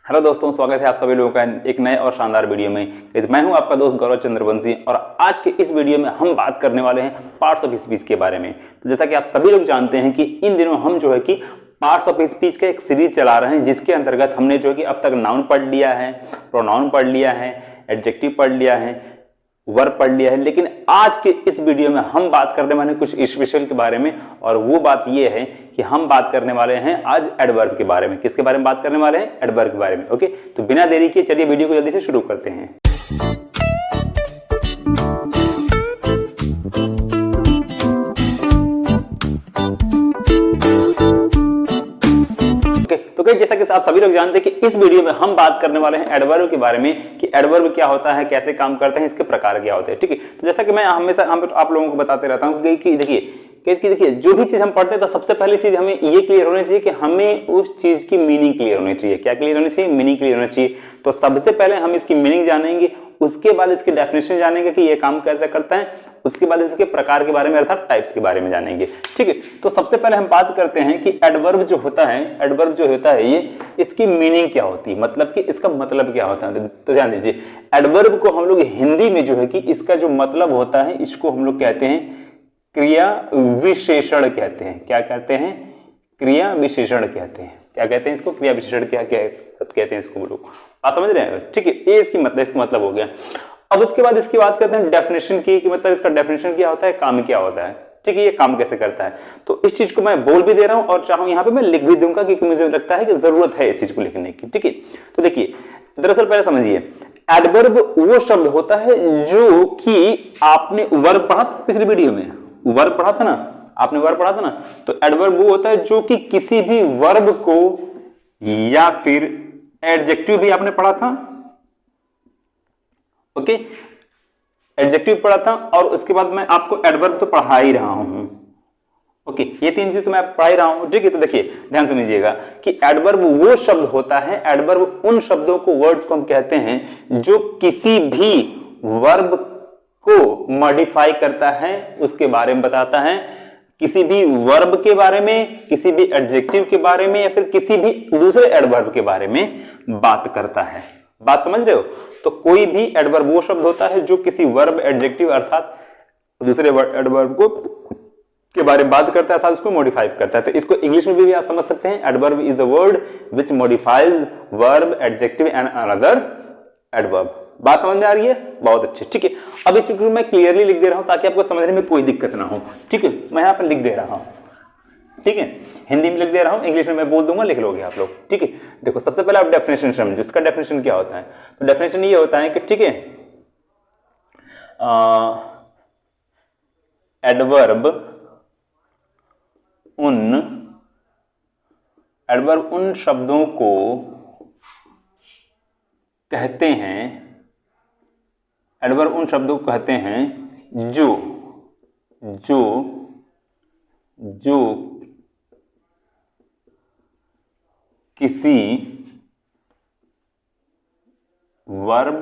Hello दोस्तों, स्वागत है आप सभी लोगों का एक नए और शानदार वीडियो में। मैं हूं आपका दोस्त गौरव चंद्रवंशी और आज के इस वीडियो में हम बात करने वाले हैं पार्ट्स ऑफ स्पीच के बारे में। तो जैसा कि आप सभी लोग जानते हैं कि इन दिनों हम जो है कि पार्ट्स ऑफ स्पीच का एक सीरीज चला रहे हैं, जिसके अंतर्गत हमने जो है कि अब तक नाउन पढ़ लिया है, प्रोनाउन पढ़ लिया है, एडजेक्टिव पढ़ लिया है, वर्ब पढ़ लिया है। लेकिन आज के इस वीडियो में हम बात करने वाले हैं कुछ स्पेशल के बारे में, और वो बात ये है कि हम बात करने वाले हैं आज एडवर्ब के बारे में। किसके बारे में बात करने वाले हैं? एडवर्ब के बारे में। ओके, तो बिना देरी किए चलिए वीडियो को जल्दी से शुरू करते हैं। तो जैसा कि आप सभी लोग जानते हैं कि इस वीडियो में हम बात करने वाले हैं एडवर्ब के बारे में कि एडवर्ब क्या होता है, कैसे काम करते हैं, इसके प्रकार क्या होते हैं। ठीक है, तो जैसा कि मैं हमेशा आप लोगों को बताते रहता हूं कि देखिए जो भी चीज हम पढ़ते हैं तो सबसे पहली चीज हमें ये क्लियर होनी चाहिए कि हमें उस चीज की मीनिंग क्लियर होनी चाहिए। क्या क्लियर होनी चाहिए? मीनिंग क्लियर होनी चाहिए। तो सबसे पहले हम इसकी मीनिंग जानेंगे, उसके बाद इसकी डेफिनेशन जानेंगे कि ये काम कैसे करता है, उसके बाद इसके प्रकार के बारे में अर्थात टाइप्स के बारे में जानेंगे। ठीक है, तो सबसे पहले हम बात करते हैं कि एडवर्ब जो होता है ये इसकी मीनिंग क्या होती है, मतलब कि इसका मतलब क्या होता है। तो ध्यान दीजिए, एडवर्ब को हम लोग हिंदी में जो है कि इसका जो मतलब होता है, इसको हम लोग कहते हैं क्रिया विशेषण कहते हैं। क्या कहते हैं? क्रिया विशेषण कहते हैं। क्या कहते हैं इसको? क्रिया विशेषण। क्या कहते हैं इसको लोग? आप समझ रहे हैं? ठीक है, ये इसका मतलब हो गया। अब उसके बाद इसकी बात करते हैं डेफिनेशन की, कि मतलब इसका डेफिनेशन क्या होता है, काम क्या होता है। ठीक है, ये काम कैसे करता है। तो इस चीज को मैं बोल भी दे रहा हूं और चाहूं यहां पे मैं लिख भी दूंगा, क्योंकि मुझे लगता है कि जरूरत है इस चीज को लिखने की। ठीक है, तो देखिए, दरअसल पहले समझिए, एडवर्ब वो शब्द होता है जो कि आपने वर्ब पढ़ा था पिछली वीडियो में, वर्ब पढ़ा था ना, आपने वर्ब पढ़ा था ना। तो एडवर्ब वो होता है जो कि किसी भी वर्ब को, या फिर एडजेक्टिव भी आपने पढ़ा था। ओके, एडजेक्टिव पढ़ा था और उसके बाद मैं आपको एडवर्ब तो पढ़ा ही रहा हूं। ओके, ये तीन चीज तो मैं पढ़ा ही रहा हूं। ठीक है, तो देखिए ध्यान से लीजिएगा कि एडवर्ब वो शब्द होता है, एडवर्ब उन शब्दों को, वर्ड्स को हम कहते हैं जो किसी भी वर्ब को मॉडिफाई करता है, उसके बारे में बताता है, किसी भी वर्ब के बारे में, किसी भी एडजेक्टिव के बारे में, या फिर किसी भी दूसरे एडवर्ब के बारे में बात करता है। बात समझ रहे हो? तो कोई भी एडवर्ब वो शब्द होता है जो किसी वर्ब, एडजेक्टिव अर्थात दूसरे एडवर्ब को के बारे में बात करता है, अर्थात उसको मॉडिफाई करता है। तो इसको इंग्लिश में भी आप समझ सकते हैं, adverb is a word which modifies verb, adjective and another adverb. बात समझ में आ रही है? बहुत अच्छी। ठीक है, अब इस चीज को मैं क्लियरली लिख दे रहा हूं ताकि आपको समझने में कोई दिक्कत ना हो। ठीक है, मैं यहां पर लिख दे रहा हूं। ठीक है, हिंदी में लिख दे रहा हूं, इंग्लिश में मैं बोल दूंगा, लिख लोगे आप लोग। ठीक है, देखो सबसे पहले आप डेफिनेशन समझो, इसका डेफिनेशन क्या होता है। तो डेफिनेशन ये होता है कि ठीक है, एडवर्ब उन शब्दों को कहते हैं, एडवर्ब उन शब्दों को कहते हैं जो किसी वर्ब,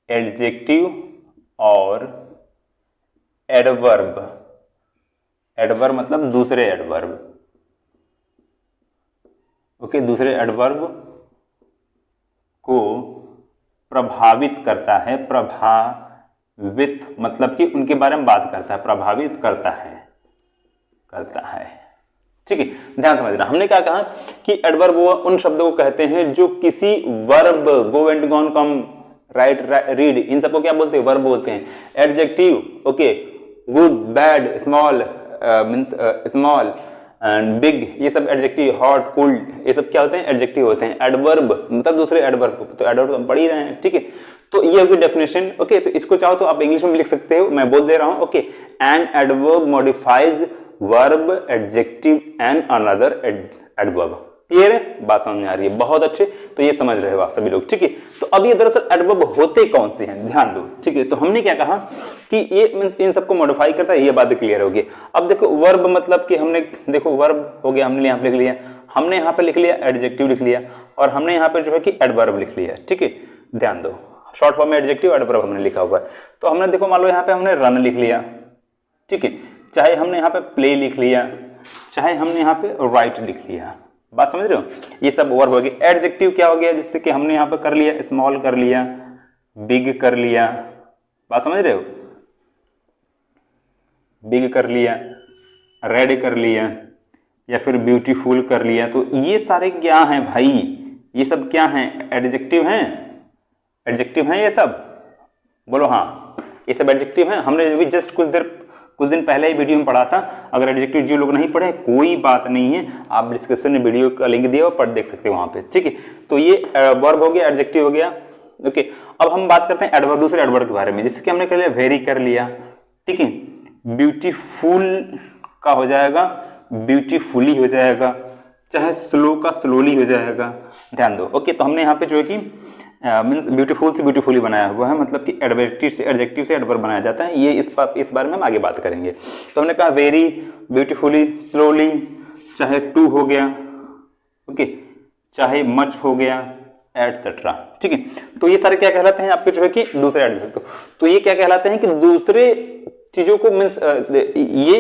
एडजेक्टिव और एडवर्ब मतलब दूसरे एडवर्ब, ओके, दूसरे एडवर्ब को प्रभावित करता है। प्रभावित मतलब कि उनके बारे में बात करता है, प्रभावित करता है। ठीक है, ध्यान समझना, हमने क्या कहा कि एडवर्ब वो उन शब्दों को कहते हैं जो किसी verb, go and gone, come, write, read, इन सबको क्या बोलते हैं? वर्ब बोलते हैं। Adjective, okay, good, bad, small, means small and big, ये सब एडजेक्टिव, हॉट, कोल्ड, ये सब क्या होते हैं? एडजेक्टिव होते हैं। एडवर्ब मतलब दूसरे एडवर्ब को, तो एडवर्ब हम पढ़ ही रहे हैं। ठीक है, तो ये होगी डेफिनेशन। ओके, तो इसको चाहो तो आप इंग्लिश में भी लिख सकते हो, मैं बोल दे रहा हूं। Okay, an adverb modifies verb, adjective and another adverb. Clear है? बात समझ में आ रही है? बहुत अच्छे, तो ये समझ रहे हो आप सभी लोग। ठीक है, तो अब ये दरअसल एडवर्ब होते कौन से हैं, ध्यान दो। ठीक है, तो हमने क्या कहा कि ये मींस इन सबको मॉडिफाई करता है, ये बात क्लियर होगी। अब देखो वर्ब मतलब कि हमने, देखो वर्ब हो गया, हमने यहाँ पे लिख लिया, हमने यहाँ पे लिख लिया एडजेक्टिव लिख लिया, और हमने यहाँ पे जो है कि एडवर्ब लिख लिया। ठीक है, ध्यान दो, शॉर्ट फॉर्म में एडजेक्टिव, एडवर्ब हमने लिखा हुआ है। तो हमने देखो मान लो यहाँ पे हमने रन लिख लिया। ठीक है, चाहे हमने यहाँ पे प्ले लिख लिया, चाहे हमने यहाँ पे राइट लिख लिया, बात समझ रहे हो, ये सब वर्ब हो गया। एडजेक्टिव क्या हो गया, जिससे कि हमने यहाँ पे कर लिया, स्मॉल कर लिया, बिग कर लिया, बात समझ रहे हो, बिग कर लिया, रेड कर लिया, या फिर ब्यूटीफुल कर लिया। तो ये सारे क्या हैं भाई, ये सब क्या हैं, एडजेक्टिव हैं, एडजेक्टिव हैं ये सब, बोलो हाँ, ये सब एडजेक्टिव हैं। हमने भी जस्ट कुछ दिन पहले ही वीडियो में पढ़ा था। अगर एडजेक्टिव जो लोग नहीं पढ़े कोई बात नहीं है, आप डिस्क्रिप्शन में वीडियो का लिंक दिया और पढ़ देख सकते हो वहां पे, ठीक है। तो ये वर्ब हो गया, एडजेक्टिव हो गया, ओके। अब हम बात करते हैं एडवर्ब, दूसरे एडवर्ब के बारे में, जिससे कि हमने कर लिया वेरी कर लिया, ठीक है। ब्यूटीफुल का हो जाएगा ब्यूटीफुली हो जाएगा, चाहे स्लो का स्लोली हो जाएगा, ध्यान दो, ओके। तो हमने यहाँ पे जो है कि मीन्स ब्यूटीफुल से ब्यूटीफुली बनाया हुआ है, मतलब कि एडजेक्टिव से एडवर्ब बनाया जाता है। ये इस बारे में हम आगे बात करेंगे। तो हमने कहा वेरी, ब्यूटीफुली, स्लोली, चाहे टू हो गया, ओके, चाहे मच हो गया, एटसेट्रा, ठीक है। तो ये सारे क्या कहलाते हैं आपके जो है कि दूसरे एडवर्ब। तो ये क्या कहलाते हैं कि दूसरे चीजों को मीन्स ये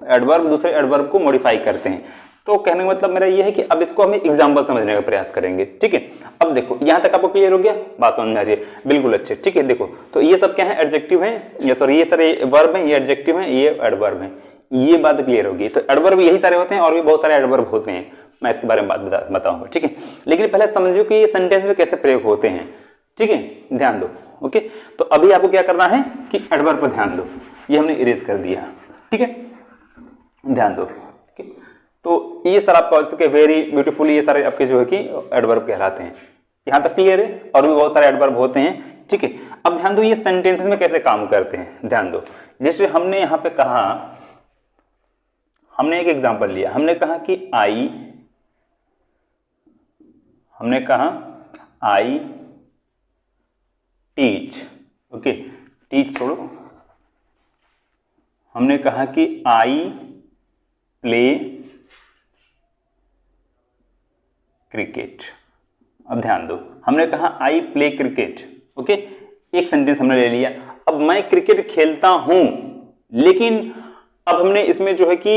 एडवर्ब दूसरे एडवर्ब को मॉडिफाई करते हैं। तो कहने का मतलब मेरा ये है कि अब इसको हम एग्जांपल समझने का प्रयास करेंगे, ठीक है। अब देखो यहां तक आपको क्लियर हो गया, बात समझ में आ रही है, बिल्कुल अच्छे, ठीक है। देखो तो ये सब क्या है, एडजेक्टिव है, ये सॉरी ये सारे वर्ब हैं, ये एडजेक्टिव है, ये एडवर्ब है, ये बात क्लियर होगी। तो एडवर्ब यही सारे होते हैं और भी बहुत सारे एडवर्ब होते हैं, मैं इसके बारे में बात बताऊंगा, ठीक है। लेकिन पहले समझो कि ये सेंटेंस में कैसे प्रयोग होते हैं, ठीक है, ध्यान दो, ओके। तो अभी आपको क्या करना है कि एडवर्ब पर ध्यान दो, ये हमने इरेज कर दिया, ठीक है, ध्यान दो, ठीक है। तो ये सर आपका हो वेरी, ब्यूटीफुल, ये सारे आपके जो है कि एडवर्ब कहलाते हैं। यहां तक क्लियर है, और भी बहुत सारे एडवर्ब होते हैं, ठीक है। अब ध्यान दो ये सेंटेंसेस में कैसे काम करते हैं, ध्यान दो। जैसे हमने यहां पे कहा, हमने एक एग्जांपल लिया, हमने कहा कि आई टीच, ओके, टीच छोड़ो, हमने कहा कि आई प्ले क्रिकेट। अब ध्यान दो, हमने कहा आई प्ले क्रिकेट, ओके, एक सेंटेंस हमने ले लिया। अब मैं क्रिकेट खेलता हूं, लेकिन अब हमने इसमें जो है कि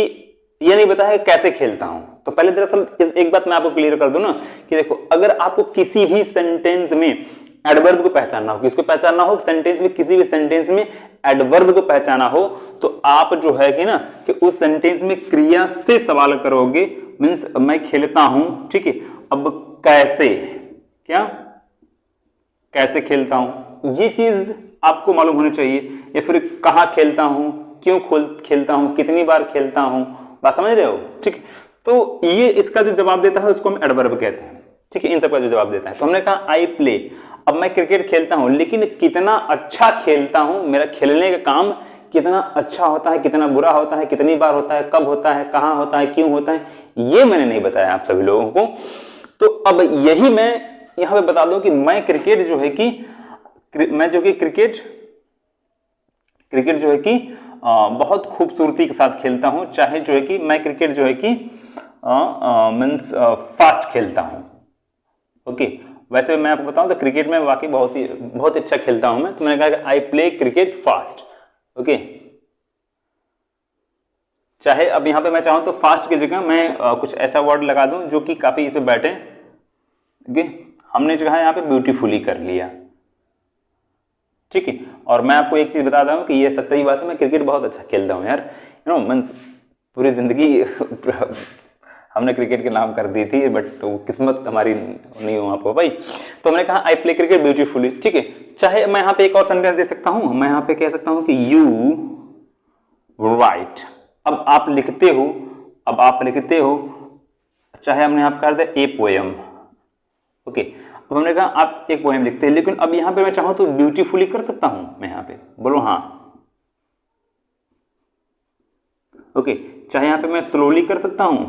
ये नहीं बताया कैसे खेलता हूं। तो पहले दरअसल एक बात मैं आपको क्लियर कर दूं ना कि देखो, अगर आपको किसी भी सेंटेंस में एडवर्ब को पहचानना हो, किसको पहचानना हो, सेंटेंस में, किसी भी सेंटेंस में एडवर्ब को पहचाना हो, तो आप जो है कि ना कि उस सेंटेंस में क्रिया से सवाल करोगे। मीन्स मैं खेलता हूं, ठीक है, अब कैसे, क्या कैसे खेलता हूं, ये चीज आपको मालूम होनी चाहिए। या फिर कहां खेलता हूं, क्यों खेलता हूं, कितनी बार खेलता हूं, बात समझ रहे हो, ठीक है। तो ये इसका जो जवाब देता है उसको हम एडवर्ब कहते हैं, ठीक है, इन सब का जो जवाब देता है। तो हमने कहा आई प्ले, अब मैं क्रिकेट खेलता हूं, लेकिन कितना अच्छा खेलता हूं, मेरा खेलने का काम कितना अच्छा होता है, कितना बुरा होता है, कितनी बार होता है, कब होता है, कहां होता है, क्यों होता है, ये मैंने नहीं बताया आप सभी लोगों को। तो अब यही मैं यहां पे बता दूं कि मैं क्रिकेट जो है कि मैं जो कि क्रिकेट जो है कि बहुत खूबसूरती के साथ खेलता हूं, चाहे जो है कि मैं क्रिकेट जो है कि मीन्स फास्ट खेलता हूं, ओके। वैसे मैं आपको बताऊं तो क्रिकेट में वाकई बहुत अच्छा खेलता हूं मैं। तो मैंने कहा कि I play cricket fast, okay. चाहे अब यहां पे मैं चाहूं तो फास्ट की जगह मैं कुछ ऐसा वर्ड लगा दूं जो कि काफी इसमें बैठे, ओके। हमने जो है यहाँ पे ब्यूटीफुली कर लिया, ठीक है। और मैं आपको एक चीज बता दूं कि ये सच्चाई बात है, मैं क्रिकेट बहुत अच्छा खेलता हूं यार, यू नो, मींस पूरी जिंदगी हमने क्रिकेट के नाम कर दी थी, बट वो किस्मत हमारी नहीं हुआ पे भाई। तो हमने कहा आई प्ले क्रिकेट ब्यूटीफुली, ठीक है। चाहे मैं यहाँ पे एक और सेंटेंस दे सकता हूं, मैं यहाँ पे कह सकता हूं कि यू राइट, अब आप लिखते हो, चाहे हमने यहाँ कर दिया ए पोएम, ओके। अब हमने कहा आप एक पोएम लिखते हैं, लेकिन अब यहाँ पे मैं चाहूं तो ब्यूटीफुली कर सकता हूं मैं यहाँ पे, बोलो हाँ, ओके। चाहे यहाँ पे मैं स्लोली कर सकता हूं,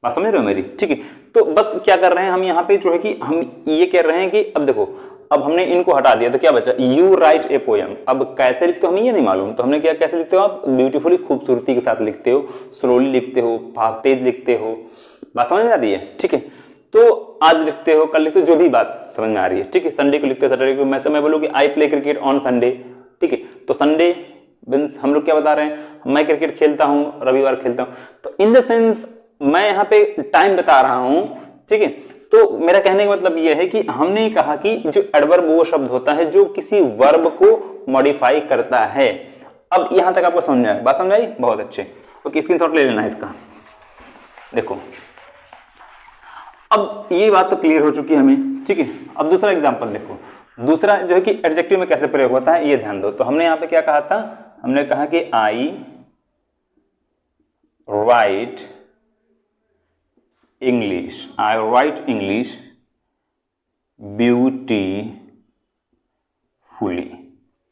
बात समझ रहे हो मेरी, ठीक है। तो बस क्या कर रहे हैं हम यहाँ पे जो है कि हम ये कह रहे हैं कि अब देखो, अब हमने इनको हटा दिया तो क्या बचा, यू राइट ए पोएम। अब कैसे लिखते हो हमें ये नहीं मालूम, तो हमने क्या, कैसे लिखते हो आप, ब्यूटीफुली खूबसूरती के साथ लिखते हो, स्लोली लिखते हो, तेज लिखते हो, बात समझ में आ रही है, ठीक है। तो आज लिखते हो, कल लिखते हो, जो भी बात समझ में आ रही है, ठीक है। संडे को लिखते हो, सैटरडे को, मैं बोलूँ कि I play cricket on Sunday, ठीक है। तो संडे मींस हम लोग क्या बता रहे हैं, मैं क्रिकेट खेलता हूं, रविवार खेलता हूं, तो इन द सेंस मैं यहाँ पे टाइम बता रहा हूं, ठीक है। तो मेरा कहने का मतलब यह है कि हमने कहा कि जो एडवर्ब वो शब्द होता है जो किसी वर्ब को मॉडिफाई करता है। अब यहां तक आपको समझ में आया, बात समझ आई, बहुत अच्छे। ओके, स्क्रीनशॉट ले लेना है इसका। देखो अब ये बात तो क्लियर हो चुकी है हमें, ठीक है। अब दूसरा एग्जांपल देखो, दूसरा जो है कि एडजेक्टिव में कैसे प्रयोग होता है ये ध्यान दो। तो हमने यहाँ पे क्या कहा था, हमने कहा कि आई राइट इंग्लिश, आई राइट इंग्लिश ब्यूटीफुली,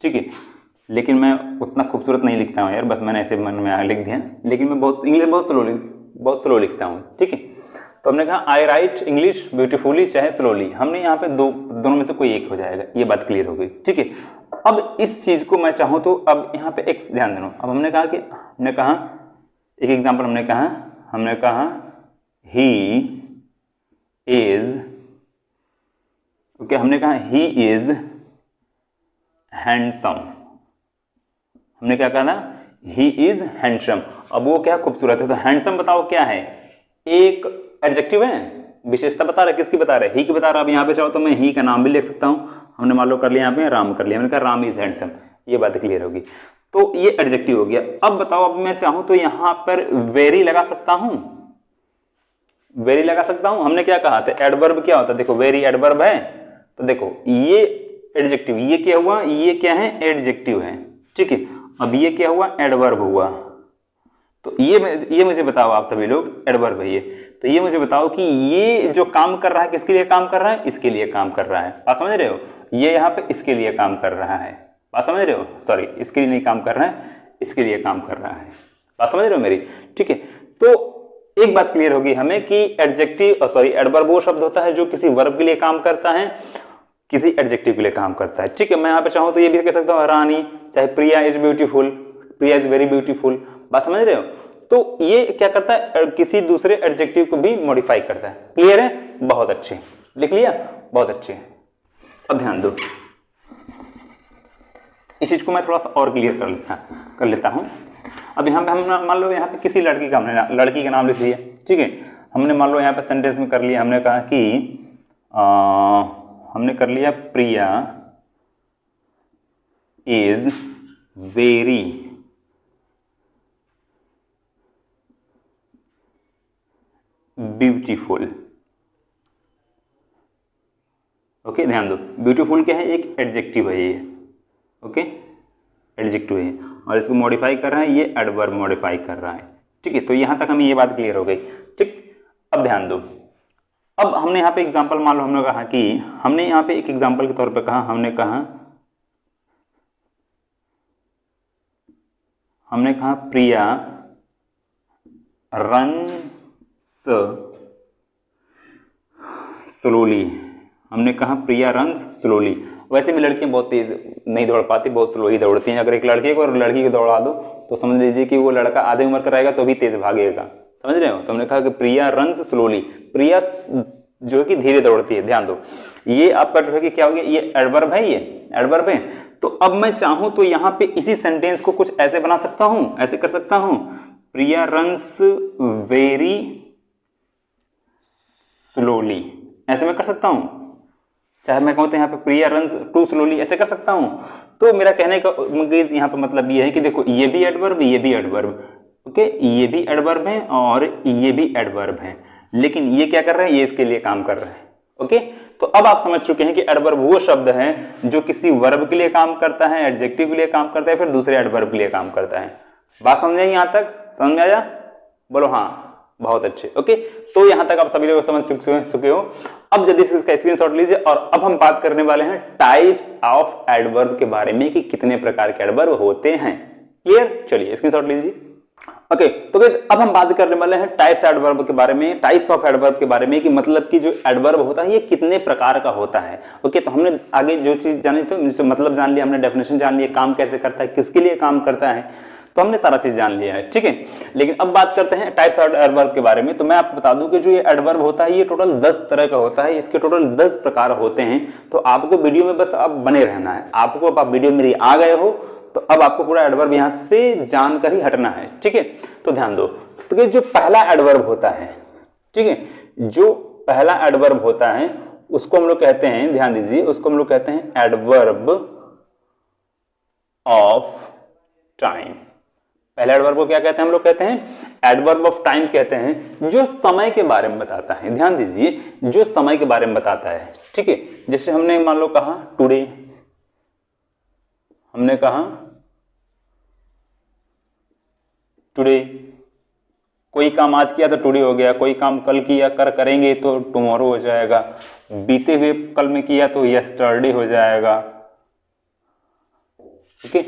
ठीक है। लेकिन मैं उतना खूबसूरत नहीं लिखता हूँ यार, बस मैंने ऐसे मन में लिख दिया, लेकिन मैं बहुत इंग्लिश बहुत स्लो लिखता हूँ, ठीक है। तो हमने कहा आई राइट इंग्लिश ब्यूटीफुली चाहे स्लोली, हमने यहाँ पे दोनों में से कोई एक हो जाएगा, ये बात क्लियर हो गई, ठीक है। अब इस चीज को मैं चाहूँ तो अब यहाँ पे एक ध्यान देना। अब हमने कहा कि एक एग्जाम्पल हमने कहा ही इज, ओके, हमने कहा ही इज हैंडसम, हमने क्या कहा ना, ही इज हैंडसम। अब वो क्या खूबसूरत है, तो हैंडसम बताओ क्या है, एक एडजेक्टिव है, विशेषता बता रहा है, किसकी बता रहा है, ही की बता रहा है। अब यहाँ पे चाहो तो मैं ही का नाम भी लिख सकता हूँ, हमने मान लो कर लिया यहाँ पे राम कर लिया, मैंने कहा राम इज हैंडसम, ये बात क्लियर होगी। तो ये एडजेक्टिव हो गया। अब बताओ, अब मैं चाहूँ तो यहाँ पर वेरी लगा सकता हूँ, वेरी लगा सकता हूँ। हमने क्या कहा था, एडवर्ब क्या होता है, देखो वेरी एडवर्ब है, तो देखो ये एडजेक्टिव, ये क्या हुआ, ये क्या है, एडजेक्टिव है, ठीक है। अब ये क्या हुआ, एडवर्ब हुआ। तो ये मुझे बताओ आप सभी लोग, एडवर्ब है ये, तो ये मुझे बताओ कि ये जो काम कर रहा है किसके लिए काम कर रहा है, इसके लिए काम कर रहा है, बात समझ रहे हो। ये यहाँ पे इसके लिए काम कर रहा है, बात समझ रहे हो, सॉरी इसके लिए नहीं काम कर रहा है, इसके लिए काम कर रहा है, बात समझ रहे हो मेरी, ठीक है। तो एक बात क्लियर होगी हमें कि एडजेक्टिव सॉरी एडवर्ब वो शब्द होता है जो किसी वर्ब के लिए काम करता है, किसी एडजेक्टिव के लिए काम करता है, ठीक है। मैं यहाँ पे चाहूँ तो ये भी कह सकता हूँ रानी, चाहे Priya is beautiful, Priya is very beautiful, बात समझ रहे हो। तो ये क्या करता है, किसी दूसरे एडजेक्टिव को भी मॉडिफाई करता है, क्लियर है, बहुत अच्छे, लिख लिया, बहुत अच्छे। अब ध्यान दो, इस चीज को मैं थोड़ा सा और क्लियर कर लेता हूं। अब यहाँ पे हम मान लो यहाँ पे किसी लड़की का नाम लिख लिया, ठीक है। हमने मान लो यहाँ पे सेंटेंस में कर लिया, हमने कहा कि हमने कर लिया प्रिया इज वेरी ब्यूटीफुल, ओके। ध्यान दो, ब्यूटीफुल क्या है, एक एडजेक्टिव है ये, ओके, एडजेक्टिव है और इसको मॉडिफाई कर रहा है, ये एडवर्ब मॉडिफाई कर रहा है, ठीक है। तो यहां तक हमें ये बात क्लियर हो गई, ठीक। अब ध्यान दो, अब हमने यहाँ पे एग्जांपल मान लो, हमने कहा कि हमने यहाँ पे एक एग्जांपल के तौर पे कहा, हमने कहा प्रिया रन्स स्लोली, हमने कहा प्रिया रन्स स्लोली। वैसे भी लड़कियां बहुत तेज नहीं दौड़ पाती, बहुत स्लो ही दौड़ती हैं। अगर एक लड़के को और लड़की को दौड़ा दो तो समझ लीजिए कि वो लड़का आधे उम्र का रहेगा तो भी तेज भागेगा, समझ रहे हो। तो हमने कहा कि प्रिया रन्स स्लोली, प्रिया जो है कि धीरे दौड़ती है। ध्यान दो, ये आपका जो है कि क्या हो गया, ये एडवर्ब है, ये एडवर्ब है। तो अब मैं चाहूं तो यहाँ पे इसी सेंटेंस को कुछ ऐसे बना सकता हूं, ऐसे कर सकता हूं, प्रिया रन्स वेरी स्लोली, ऐसे मैं कर सकता हूं। चाहे मैं कहूँ तो यहाँ पे प्रिया रन्स टू स्लोली, ऐसे कर सकता हूं। तो मेरा कहने का यहाँ पे मतलब ये है कि देखो ये भी एडवर्ब, ये भी एडवर्ब, ओके, ये भी एडवर्ब है और ये भी एडवर्ब है, लेकिन ये क्या कर रहा है, ये इसके लिए काम कर रहा है, ओके। तो अब आप समझ चुके हैं कि एडवर्ब वो शब्द है जो किसी वर्ब के लिए काम करता है, एडजेक्टिव के लिए काम करता है, फिर दूसरे एडवर्ब के लिए काम करता है। बात समझ आई, यहां तक समझ में आया, बोलो हाँ, बहुत अच्छे, ओके। तो यहां तक आप सभी लोग समझ चुके हो। अब जल्दी से इसका स्क्रीनशॉट लीजिए और अब हम बात करने वाले हैं टाइप्स ऑफ एडवर्ब के बारे में कि कितने प्रकार के एडवर्ब होते हैं। क्लियर, चलिए स्क्रीनशॉट लीजिए। ओके, तो गाइस अब हम बात करने वाले हैं टाइप्स एडवर्ब के बारे में, टाइप्स ऑफ एडवर्ब के बारे में कि मतलब कि जो एडवर्ब होता है ये कितने प्रकार का होता है। ओके, तो हमने आगे जो चीज जानी थी जिससे मतलब जान लिया, हमने डेफिनेशन जान लिया, काम कैसे करता है, किसके लिए काम करता है, तो हमने सारा चीज जान लिया है, ठीक है। लेकिन अब बात करते हैं टाइप्स ऑफ एडवर्ब के बारे में। तो मैं आपको बता दूं कि जो ये एडवर्ब होता है ये टोटल 10 तरह का होता है, इसके टोटल 10 प्रकार होते हैं। तो आपको वीडियो में बस अब बने रहना है, आपको अब आप वीडियो मेरी आ गए हो तो अब आपको पूरा एडवर्ब यहां से जानकर ही हटना है, ठीक है। तो ध्यान दो, तो ये जो पहला एडवर्ब होता है, ठीक है, जो पहला एडवर्ब होता है उसको हम लोग कहते हैं, ध्यान दीजिए, उसको हम लोग कहते हैं एडवर्ब ऑफ टाइम। पहले एडवर्ब को क्या कहते हैं हम लोग, कहते हैं एडवर्ब ऑफ टाइम कहते हैं, जो समय के बारे में बताता है। ध्यान दीजिए, जो समय के बारे में बताता है, ठीक है। जैसे हमने मान लो कहा टुडे, हमने कहा टुडे, कोई काम आज किया तो टुडे हो गया, कोई काम कल किया करेंगे तो टुमारो हो जाएगा, बीते हुए कल में किया तो यस्टरडे हो जाएगा, ठीक है।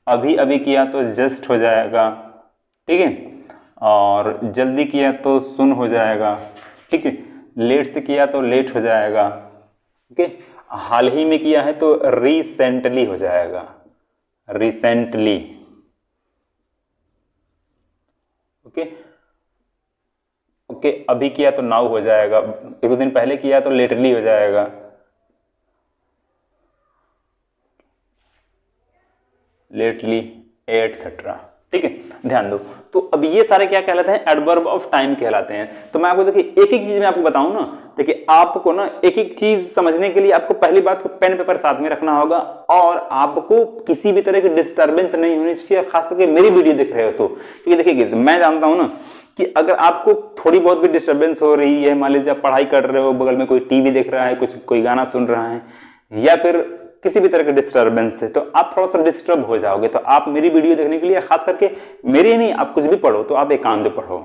अभी अभी किया तो जस्ट हो जाएगा, ठीक है। और जल्दी किया तो सुन हो जाएगा, ठीक है। लेट से किया तो लेट हो जाएगा, ठीक है। हाल ही में किया है तो रिसेंटली हो जाएगा, रिसेंटली, ओके ओके। अभी किया तो नाउ हो जाएगा, एक दो दिन पहले किया तो लेटरली हो जाएगा, लेटली, एटसेट्रा, ठीक है। ध्यान दो, तो अब ये सारे क्या कहलाते हैं, एडवर्ब ऑफ टाइम कहलाते हैं। तो मैं आपको देखिए एक एक चीज मैं आपको बताऊं ना, देखिए आपको ना एक एक चीज समझने के लिए आपको पहली बात को पेन पेपर साथ में रखना होगा, और आपको किसी भी तरह की डिस्टर्बेंस नहीं होनी चाहिए, खास करके मेरी वीडियो देख रहे हो तो, क्योंकि देखिए मैं जानता हूं ना कि अगर आपको थोड़ी बहुत भी डिस्टर्बेंस हो रही है, मान लीजिए आप पढ़ाई कर रहे हो, बगल में कोई टीवी देख रहा है, कुछ कोई गाना सुन रहा है, या फिर किसी भी तरह के डिस्टर्बेंस से, तो आप थोड़ा सा डिस्टर्ब हो जाओगे। तो आप मेरी वीडियो देखने के लिए, खास करके मेरी नहीं, आप कुछ भी पढ़ो तो आप एकांत पढ़ो,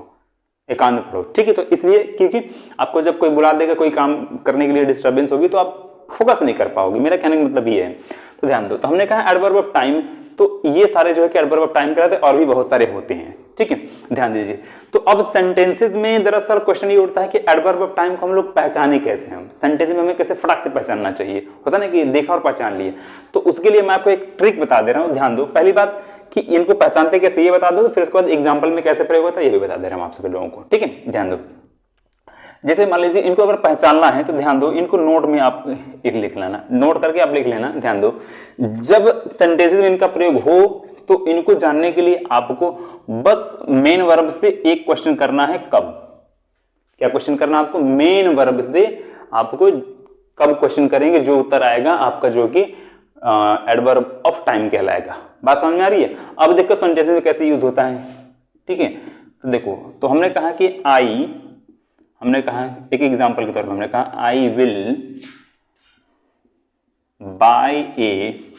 एकांत पढ़ो, ठीक है। तो इसलिए क्योंकि आपको जब कोई बुला देगा कोई काम करने के लिए, डिस्टर्बेंस होगी तो आप फोकस नहीं कर पाओगे, मेरा कहने का मतलब ये है। तो ध्यान दो, तो हमने कहा एडवर्ब ऑफ टाइम, तो ये सारे जो है कि एडवर्ब ऑफ टाइम कहलाते हैं, और भी बहुत सारे होते हैं, ठीक है, ध्यान दीजिए। तो अब सेंटेंसेस में दरअसल क्वेश्चन ये उठता है कि एडवर्ब ऑफ टाइम को हम लोग पहचाने कैसे, हम सेंटेंस में हमें कैसे फटाक से पहचानना चाहिए, होता ना कि देखा और पहचान लिए। तो उसके लिए मैं आपको एक ट्रिक बता दे रहा हूं, ध्यान दो। पहली बात कि इनको पहचानते कैसे ये बता दो, फिर उसके बाद एग्जाम्पल में कैसे प्रयोग होता है ये भी बता दे रहा हूं आप सभी लोगों को, ठीक है। ध्यान दो, जैसे मान लीजिए इनको अगर पहचानना है तो ध्यान दो, इनको नोट में आप एक लिख लेना, नोट करके आप लिख लेना। ध्यान दो, जब सेंटेंसेस में इनका प्रयोग हो तो इनको जानने के लिए आपको बस मेन वर्ब से एक क्वेश्चन करना है, कब। क्या क्वेश्चन करना आपको, मेन वर्ब से आपको कब क्वेश्चन करेंगे, जो उत्तर आएगा आपका जो कि एडवर्ब ऑफ टाइम कहलाएगा। बात समझ में आ रही है। अब देखो सेंटेंसेस में कैसे यूज होता है, ठीक है। तो देखो, तो हमने कहा कि आई, हमने कहा एक एग्जांपल के तौर पर हमने कहा I will buy a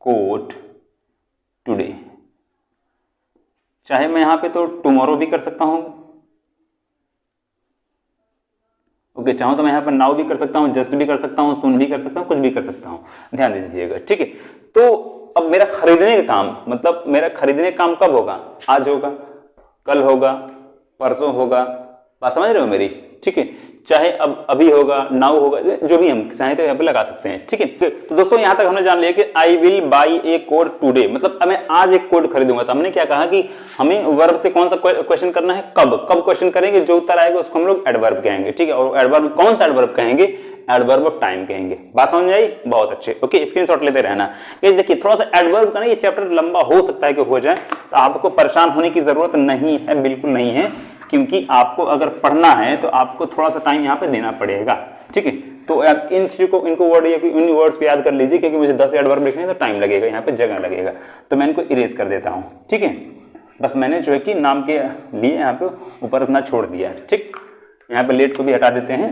coat today. चाहे मैं यहां पे तो टुमारो भी कर सकता हूं, ओके, चाहूं तो मैं यहां पर नाउ भी कर सकता हूं, जस्ट भी कर सकता हूं, सुन भी कर सकता हूं, कुछ भी कर सकता हूं, ध्यान दीजिएगा, ठीक है। तो अब मेरा खरीदने का काम, मतलब मेरा खरीदने का काम कब होगा, आज होगा, कल होगा, परसों होगा, बात समझ रहे हो मेरी, ठीक है। चाहे अब अभी होगा, नाउ होगा, जो भी हम चाहे तो यहाँ पे लगा सकते हैं, ठीक है। तो दोस्तों यहां तक हमने जान लिया कि I will buy a coat today, मतलब मैं आज एक कोट खरीदूंगा। तो हमने क्या कहा कि हमें वर्ब से कौन सा क्वेश्चन करना है, कब, कब क्वेश्चन करेंगे, जो उत्तर आएगा उसको हम लोग एडवर्ब कहेंगे, ठीक है। और एडवर्ब कौन सा एडवर्ब कहेंगे, एडवर्ब ऑफ टाइम कहेंगे। बात समझ में आई, बहुत अच्छे, ओके, स्क्रीनशॉट लेते रहना। देखिए थोड़ा सा एडवर्ब का ना ये चैप्टर लंबा हो सकता है कि हो जाए, तो आपको परेशान होने की जरूरत नहीं है, बिल्कुल नहीं है, क्योंकि आपको अगर पढ़ना है तो आपको थोड़ा सा टाइम यहाँ पे देना पड़ेगा, ठीक है। तो आप इन चीजों को, इनको वर्ड या इन वर्ड्स को याद कर लीजिए, क्योंकि मुझे 10 एडवर्ब लिखने हैं तो टाइम लगेगा, यहाँ पे जगह लगेगा, तो मैं इनको इरेज कर देता हूँ, ठीक है। बस मैंने जो है कि नाम के लिए यहाँ पे ऊपर अपना छोड़ दिया, ठीक। यहाँ पे लेट को भी हटा देते हैं,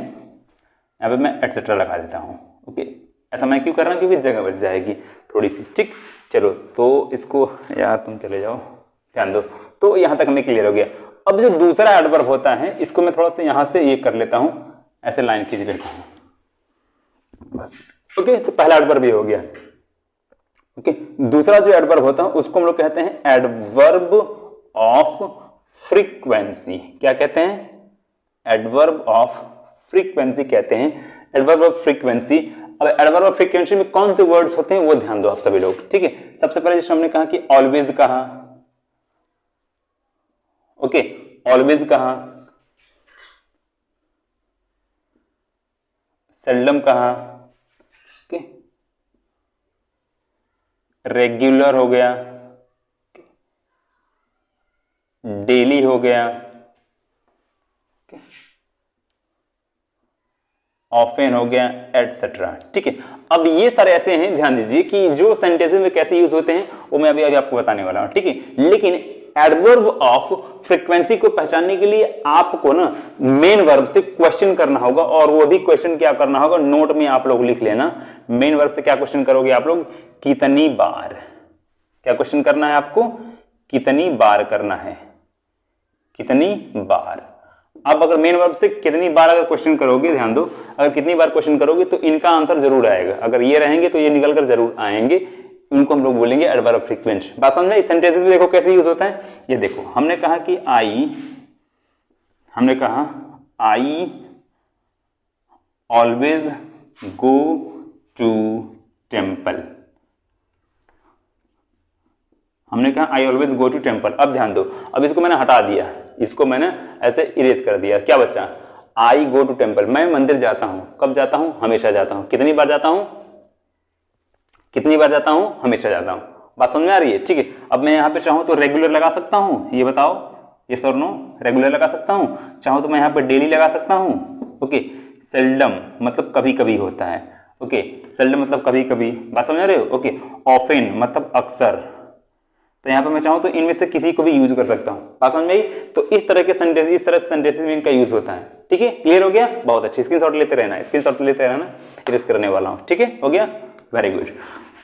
यहाँ पे मैं एटसेट्रा लगा देता हूँ, ओके। ऐसा मैं क्यों कर रहा हूँ, क्योंकि जगह बच जाएगी थोड़ी सी, ठीक। चलो, तो इसको यार तुम चले जाओ, ध्यान दो। तो यहाँ तक हमें क्लियर हो गया। अब जो दूसरा एडवर्ब होता है इसको मैं थोड़ा सा यहां से ये कर लेता हूं, ऐसे लाइन खींच लेता हूं, ओके। तो पहला एडवर्ब भी हो गया, ओके। दूसरा जो एडवर्ब होता है उसको हम लोग कहते हैं एडवर्ब ऑफ फ्रीक्वेंसी। क्या कहते हैं, एडवर्ब ऑफ फ्रीक्वेंसी कहते हैं, एडवर्ब ऑफ फ्रीक्वेंसी। अब एडवर्ब ऑफ फ्रीक्वेंसी में कौन से वर्ड्स होते हैं वो ध्यान दो आप सभी लोग, ठीक है। सबसे पहले जैसे हमने कहा कि ऑलवेज कहा, ओके, ऑलवेज कहा, सेल्डम कहा, ओके, रेगुलर हो गया, डेली हो गया, ऑफन हो गया, एटसेट्रा। ठीक है, अब ये सारे ऐसे हैं, ध्यान दीजिए कि जो सेंटेंसेस में कैसे यूज होते हैं वो मैं अभी आपको बताने वाला हूं। ठीक है, लेकिन एडवर्ब ऑफ फ्रीक्वेंसी को पहचानने के लिए आपको ना मेन वर्ब से क्वेश्चन करना होगा, और वो भी क्वेश्चन क्या करना होगा, नोट में आप लोग लिख लेना। मेन वर्ब से क्या क्वेश्चन करोगे आप लोग, कितनी बार, क्या क्वेश्चन करना है आपको, कितनी बार करना है, कितनी बार। अब अगर मेन वर्ब से कितनी बार अगर क्वेश्चन करोगे, ध्यान दो, अगर कितनी बार क्वेश्चन करोगे तो इनका आंसर जरूर आएगा, अगर ये रहेंगे तो ये निकल कर जरूर आएंगे, उनको हम लोग बोलेंगे एडवर्ब ऑफ फ्रीक्वेंट। बात समझ में, इस सेंटेंसेस में देखो कैसे यूज होता है। ये देखो, हमने कहा कि I always go to temple, हमने कहा I always go to temple. अब ध्यान दो, अब इसको मैंने हटा दिया, इसको मैंने ऐसे इरेज कर दिया, क्या बचा, आई गो टू टेम्पल, मैं मंदिर जाता हूं, कब जाता हूं, हमेशा जाता हूं, कितनी बार जाता हूं, कितनी बार जाता हूं, हमेशा जाता हूं। बात समझ में आ रही है। ठीक है, अब मैं यहां पे चाहूं तो रेगुलर लगा सकता हूं, ये बताओ, ये सर नो, रेगुलर लगा सकता हूं, चाहूं तो मैं यहां पे डेली लगा सकता हूं। ओके, सेल्डम मतलब कभी कभी होता है, ओके, सेल्डम मतलब कभी कभी, बात समझ रहे हो। ओके, ऑफन मतलब अक्सर, तो यहाँ पे मैं चाहूँ तो इनमें से किसी को भी यूज कर सकता हूँ। बात समझ में आई। तो इस तरह के सेंटेंस, इस तरह से सेंटेंसेस में इनका यूज होता है। ठीक है, क्लियर हो गया, बहुत अच्छे, स्क्रीनशॉट लेते रहना, स्क्रीनशॉट लेते रहना, इरेज करने वाला हूँ। ठीक है, हो गया, वेरी गुड।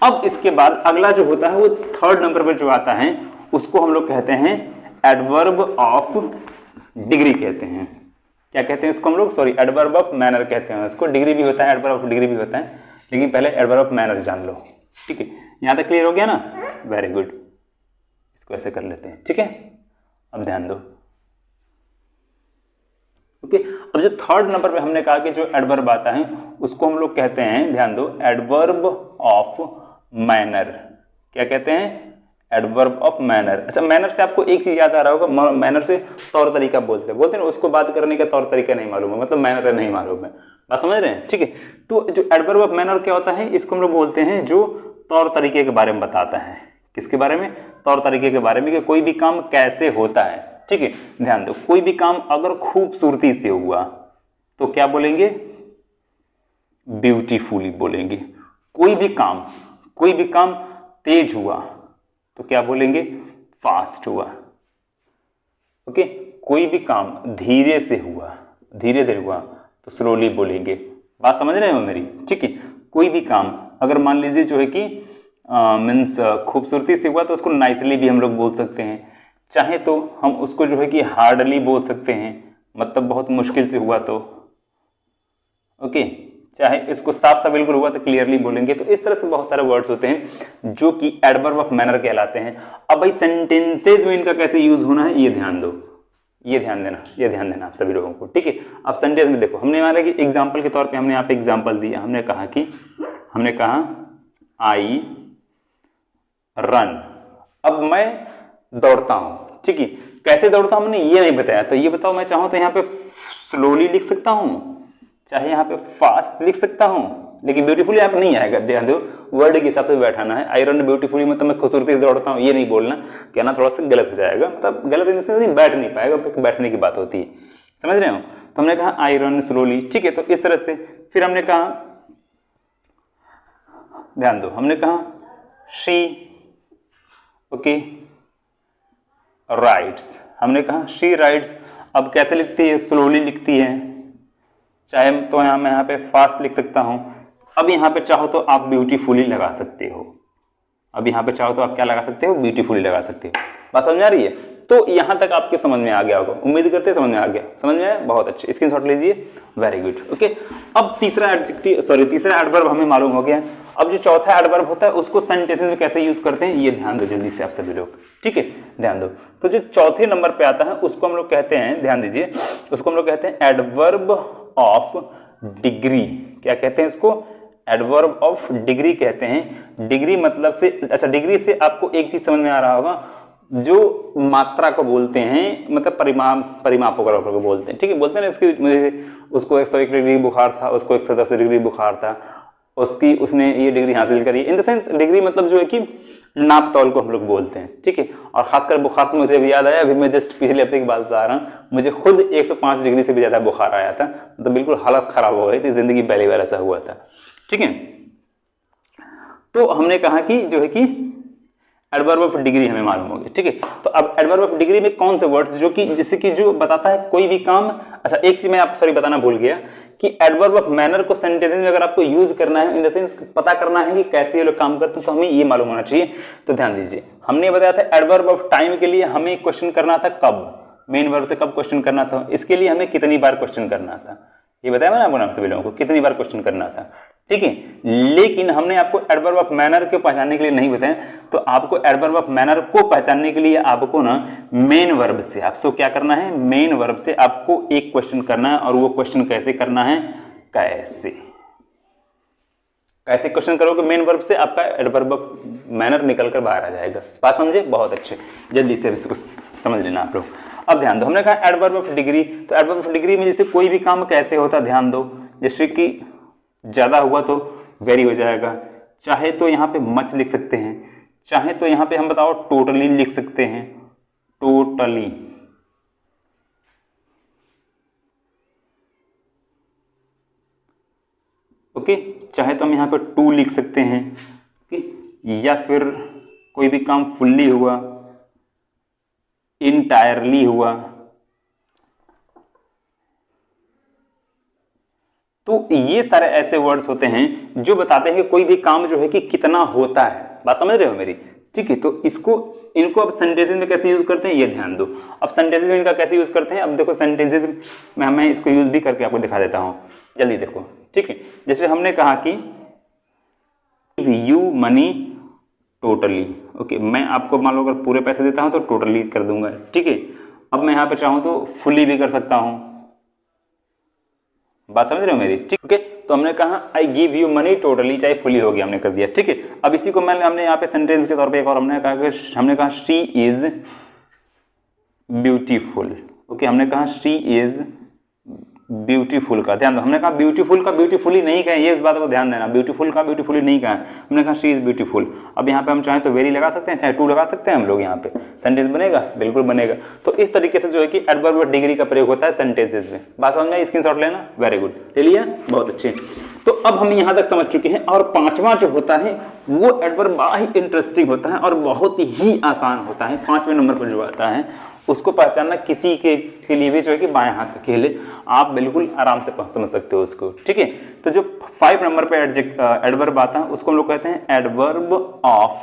अब इसके बाद अगला जो होता है वो थर्ड नंबर पर जो आता है उसको हम लोग कहते हैं एडवर्ब ऑफ डिग्री कहते हैं। क्या कहते हैं इसको हम लोग, सॉरी, एडवर्ब ऑफ मैनर कहते हैं उसको। डिग्री भी होता है, एडवर्ब ऑफ डिग्री भी होता है, लेकिन पहले एडवर्ब ऑफ मैनर जान लो। ठीक है, यहाँ तक क्लियर हो गया ना, वेरी गुड, इसको ऐसे कर लेते हैं। ठीक है, अब ध्यान दो। ओके, अब जो थर्ड नंबर पे हमने कहा कि जो एडवर्ब आता है उसको हम लोग कहते हैं, ध्यान दो, एडवर्ब ऑफ मैनर। क्या कहते हैं, एडवर्ब ऑफ मैनर। अच्छा, मैनर से आपको एक चीज याद आ रहा होगा, मैनर से तौर तरीका बोलते हैं ना, उसको बात करने का तौर तरीका नहीं मालूम है, मतलब मैनर नहीं मालूम है। बात समझ रहे हैं। ठीक है, तो जो एडवर्ब ऑफ मैनर क्या होता है, इसको हम लोग बोलते हैं जो तौर तरीके के बारे में बताता है। किसके बारे में, तौर तरीके के बारे में, कि कोई भी काम कैसे होता है। ठीक है, ध्यान दो, कोई भी काम अगर खूबसूरती से हुआ तो क्या बोलेंगे, ब्यूटीफुली बोलेंगे। कोई भी काम तेज हुआ तो क्या बोलेंगे, फास्ट हुआ। ओके, कोई भी काम धीरे से हुआ, धीरे धीरे हुआ तो स्लोली बोलेंगे। बात समझ रहे हो मेरी। ठीक है, कोई भी काम अगर मान लीजिए जो है कि मीन्स खूबसूरती से हुआ तो उसको नाइसली भी हम लोग बोल सकते हैं, चाहे तो हम उसको जो है कि हार्डली बोल सकते हैं, मतलब बहुत मुश्किल से हुआ तो। ओके, चाहे इसको साफ सा बिल्कुल हुआ तो क्लियरली बोलेंगे। तो इस तरह से बहुत सारे वर्ड्स होते हैं जो कि एडवर्ब ऑफ मैनर कहलाते हैं। अब भाई सेंटेंसेज में इनका कैसे यूज होना है ये ध्यान दो, ये ध्यान देना आप सभी लोगों को। ठीक है, अब सेंटेंस में देखो, हमने माना कि एग्जाम्पल के तौर पे हमने यहाँ पे एग्जाम्पल दिया, हमने कहा आई रन। अब मैं दौड़ता हूं। ठीक है, कैसे दौड़ता हूं हमने ये नहीं बताया, तो ये बताओ, मैं चाहूं तो यहाँ पे स्लोली लिख सकता हूं, चाहे यहाँ पे फास्ट लिख सकता हूं, लेकिन ब्यूटीफुली यहाँ पे नहीं आएगा। ध्यान दो, वर्ड के हिसाब से बैठाना है। आई रन ब्यूटीफुली मतलब मैं खूबसूरती से दौड़ता हूँ, ये नहीं बोलना, कहना थोड़ा सा गलत हो जाएगा, मतलब गलत इन से नहीं, बैठ नहीं पाएगा, बैठने की बात होती है, समझ रहे हो। तो हमने कहा आई रन स्लोली। ठीक है, तो इस तरह से फिर हमने कहा, ध्यान दो, हमने कहा शी, ओके, राइट्स। हमने कहा शी राइट्स। अब कैसे लिखती है, स्लोली लिखती है, चाहे तो यहाँ पे फास्ट लिख सकता हूं। अब यहाँ पे चाहो तो आप ब्यूटीफुली लगा सकते हो, अब यहाँ पे चाहो तो आप क्या लगा सकते हो, ब्यूटीफुली लगा सकते हो। बात समझ आ रही है। तो यहां तक आपके समझ में आ गया होगा, उम्मीद करते हैं समझ में आ गया। समझ में आया, बहुत अच्छे, स्क्रीनशॉट लीजिए, वेरी गुड। ओके, अब तीसरा एडवर्ब हमें मालूम हो गया। अब जो चौथा एडवर्ब होता है उसको सेंटेंसेस में कैसे यूज करते हैं ये ध्यान दो जल्दी से आप सभी लोग। ठीक है, ध्यान दो। तो जो चौथे नंबर पे आता है उसको हम लोग कहते हैं, ध्यान दीजिए, उसको हम लोग कहते हैं एडवर्ब ऑफ डिग्री। क्या कहते हैं इसको, एडवर्ब ऑफ डिग्री कहते हैं। डिग्री मतलब से, अच्छा, डिग्री से आपको एक चीज समझ में आ रहा होगा, जो मात्रा को बोलते हैं, मतलब परिमापों को बोलते हैं। ठीक है, बोलते हैं ना, इसकी मुझे उसको 101 डिग्री बुखार था, उसको 110 डिग्री बुखार था, उसकी उसने ये डिग्री हासिल करी। इन द सेंस डिग्री मतलब जो है कि नाप तौल को हम लोग बोलते हैं, ठीक है। और खासकर बुखार से मुझे भी याद आया, अभी मैं जस्ट पिछले हफ्ते की बात बता रहा हूँ, मुझे खुद 105 डिग्री से भी ज्यादा बुखार आया था, तो बिल्कुल हालत खराब हो गई थी, जिंदगी पहली बार ऐसा हुआ था, ठीक है। तो हमने कहा कि जो है कि एडवर्ब ऑफ डिग्री हमें मालूम होगी, ठीक है। तो अब एडवर्ब ऑफ डिग्री में कौन से वर्ड्स जो कि जिससे कि जो बताता है कोई भी काम। अच्छा एक चीज मैं आप सॉरी बताना भूल गया कि एडवर्ब ऑफ मैनर को सेंटेंस में अगर आपको यूज करना है, इन द सेंस पता करना है कि कैसे ये लोग काम करते हैं, तो हमें ये मालूम होना चाहिए। तो ध्यान दीजिए, हमने बताया था एडवर्ब ऑफ टाइम के लिए हमें क्वेश्चन करना था कब, मेन वर्ब से कब क्वेश्चन करना था, इसके लिए हमें कितनी बार क्वेश्चन करना था, ये बताया मैंने आपको नाम सभी लोगों को कितनी बार क्वेश्चन करना था, ठीक है। लेकिन हमने आपको एडवर्ब ऑफ मैनर को पहचानने के लिए नहीं बताया, तो आपको एडवर्ब ऑफ मैनर को पहचानने के लिए आपको ना मेन वर्ब से आपको क्या करना है, मेन वर्ब से आपको एक क्वेश्चन करना है। और वो क्वेश्चन कैसे करना है, कैसे क्वेश्चन करोगे मेन वर्ब से, आपका एडवर्ब ऑफ मैनर निकल कर बाहर आ जाएगा। बात समझे, बहुत अच्छे, जल्दी से इसको समझ लेना आप लोग। अब ध्यान दो, हमने कहा एडवर्ब ऑफ डिग्री, तो एडवर्ब ऑफ डिग्री में जैसे कोई भी काम कैसे होता, ध्यान दो, जैसे कि ज्यादा हुआ तो वेरी हो जाएगा, चाहे तो यहाँ पे मच लिख सकते हैं, चाहे तो यहाँ पे हम बताओ टोटली लिख सकते हैं, टोटली, ओके, चाहे तो हम यहाँ पे टू लिख सकते हैं, ओके, या फिर कोई भी काम फुल्ली हुआ, इंटायरली हुआ, तो ये सारे ऐसे वर्ड्स होते हैं जो बताते हैं कि कोई भी काम जो है कि कितना होता है। बात समझ रहे हो मेरी, ठीक है। तो इनको अब सेंटेंसेस में कैसे यूज करते हैं ये ध्यान दो। अब सेंटेंसेस में इनका कैसे यूज करते हैं, अब देखो सेंटेंसेस में मैं इसको यूज भी करके आपको दिखा देता हूं, जल्दी देखो, ठीक है। जैसे हमने कहा कि यू मनी टोटली, ओके, मैं आपको मान लो अगर पूरे पैसे देता हूं तो टोटली कर दूंगा, ठीक है। अब मैं यहां पे चाहूं तो फुली भी कर सकता हूं, बात समझ रहे हो मेरी, ठीक है। तो हमने कहा I give you money totally, चाहे फुली हो गया, हमने कर दिया, ठीक है। अब इसी को हमने यहाँ पे सेंटेंस के तौर पे एक और हमने कहा शी इज ब्यूटीफुल, ओके, हमने कहा शी इज ब्यूटीफुल का ध्यान दो, हमने कहा ब्यूटीफुल का ब्यूटीफुली नहीं कहा, ये इस बात को ध्यान देना, ब्यूटीफुल का ब्यूटीफुली नहीं कहा, हमने कहा शी इज ब्यूटीफुल। अब यहाँ पे हम चाहें तो वेरी लगा सकते हैं, चाहे टू लगा सकते हैं हम लोग, यहाँ पे सेंटेंस बनेगा, बिल्कुल बनेगा। तो इस तरीके से जो है कि एडवर्ब ऑफ डिग्री का प्रयोग होता है सेंटेंसेस में। बात समझ में, स्क्रीनशॉट लेना, वेरी गुड, ले लिया, बहुत अच्छे। तो अब हम यहाँ तक समझ चुके हैं। और पांचवा जो होता है वो एडवर्ब बड़ा ही इंटरेस्टिंग होता है और बहुत ही आसान होता है। 5वें नंबर पर जो आता है उसको पहचानना किसी के लिए भी जो है कि बाएं हाथ का खेल है, आप बिल्कुल आराम से समझ सकते हो उसको, ठीक है। तो जो 5 नंबर पे एडवर्ब आता है उसको हम लोग कहते हैं एडवर्ब ऑफ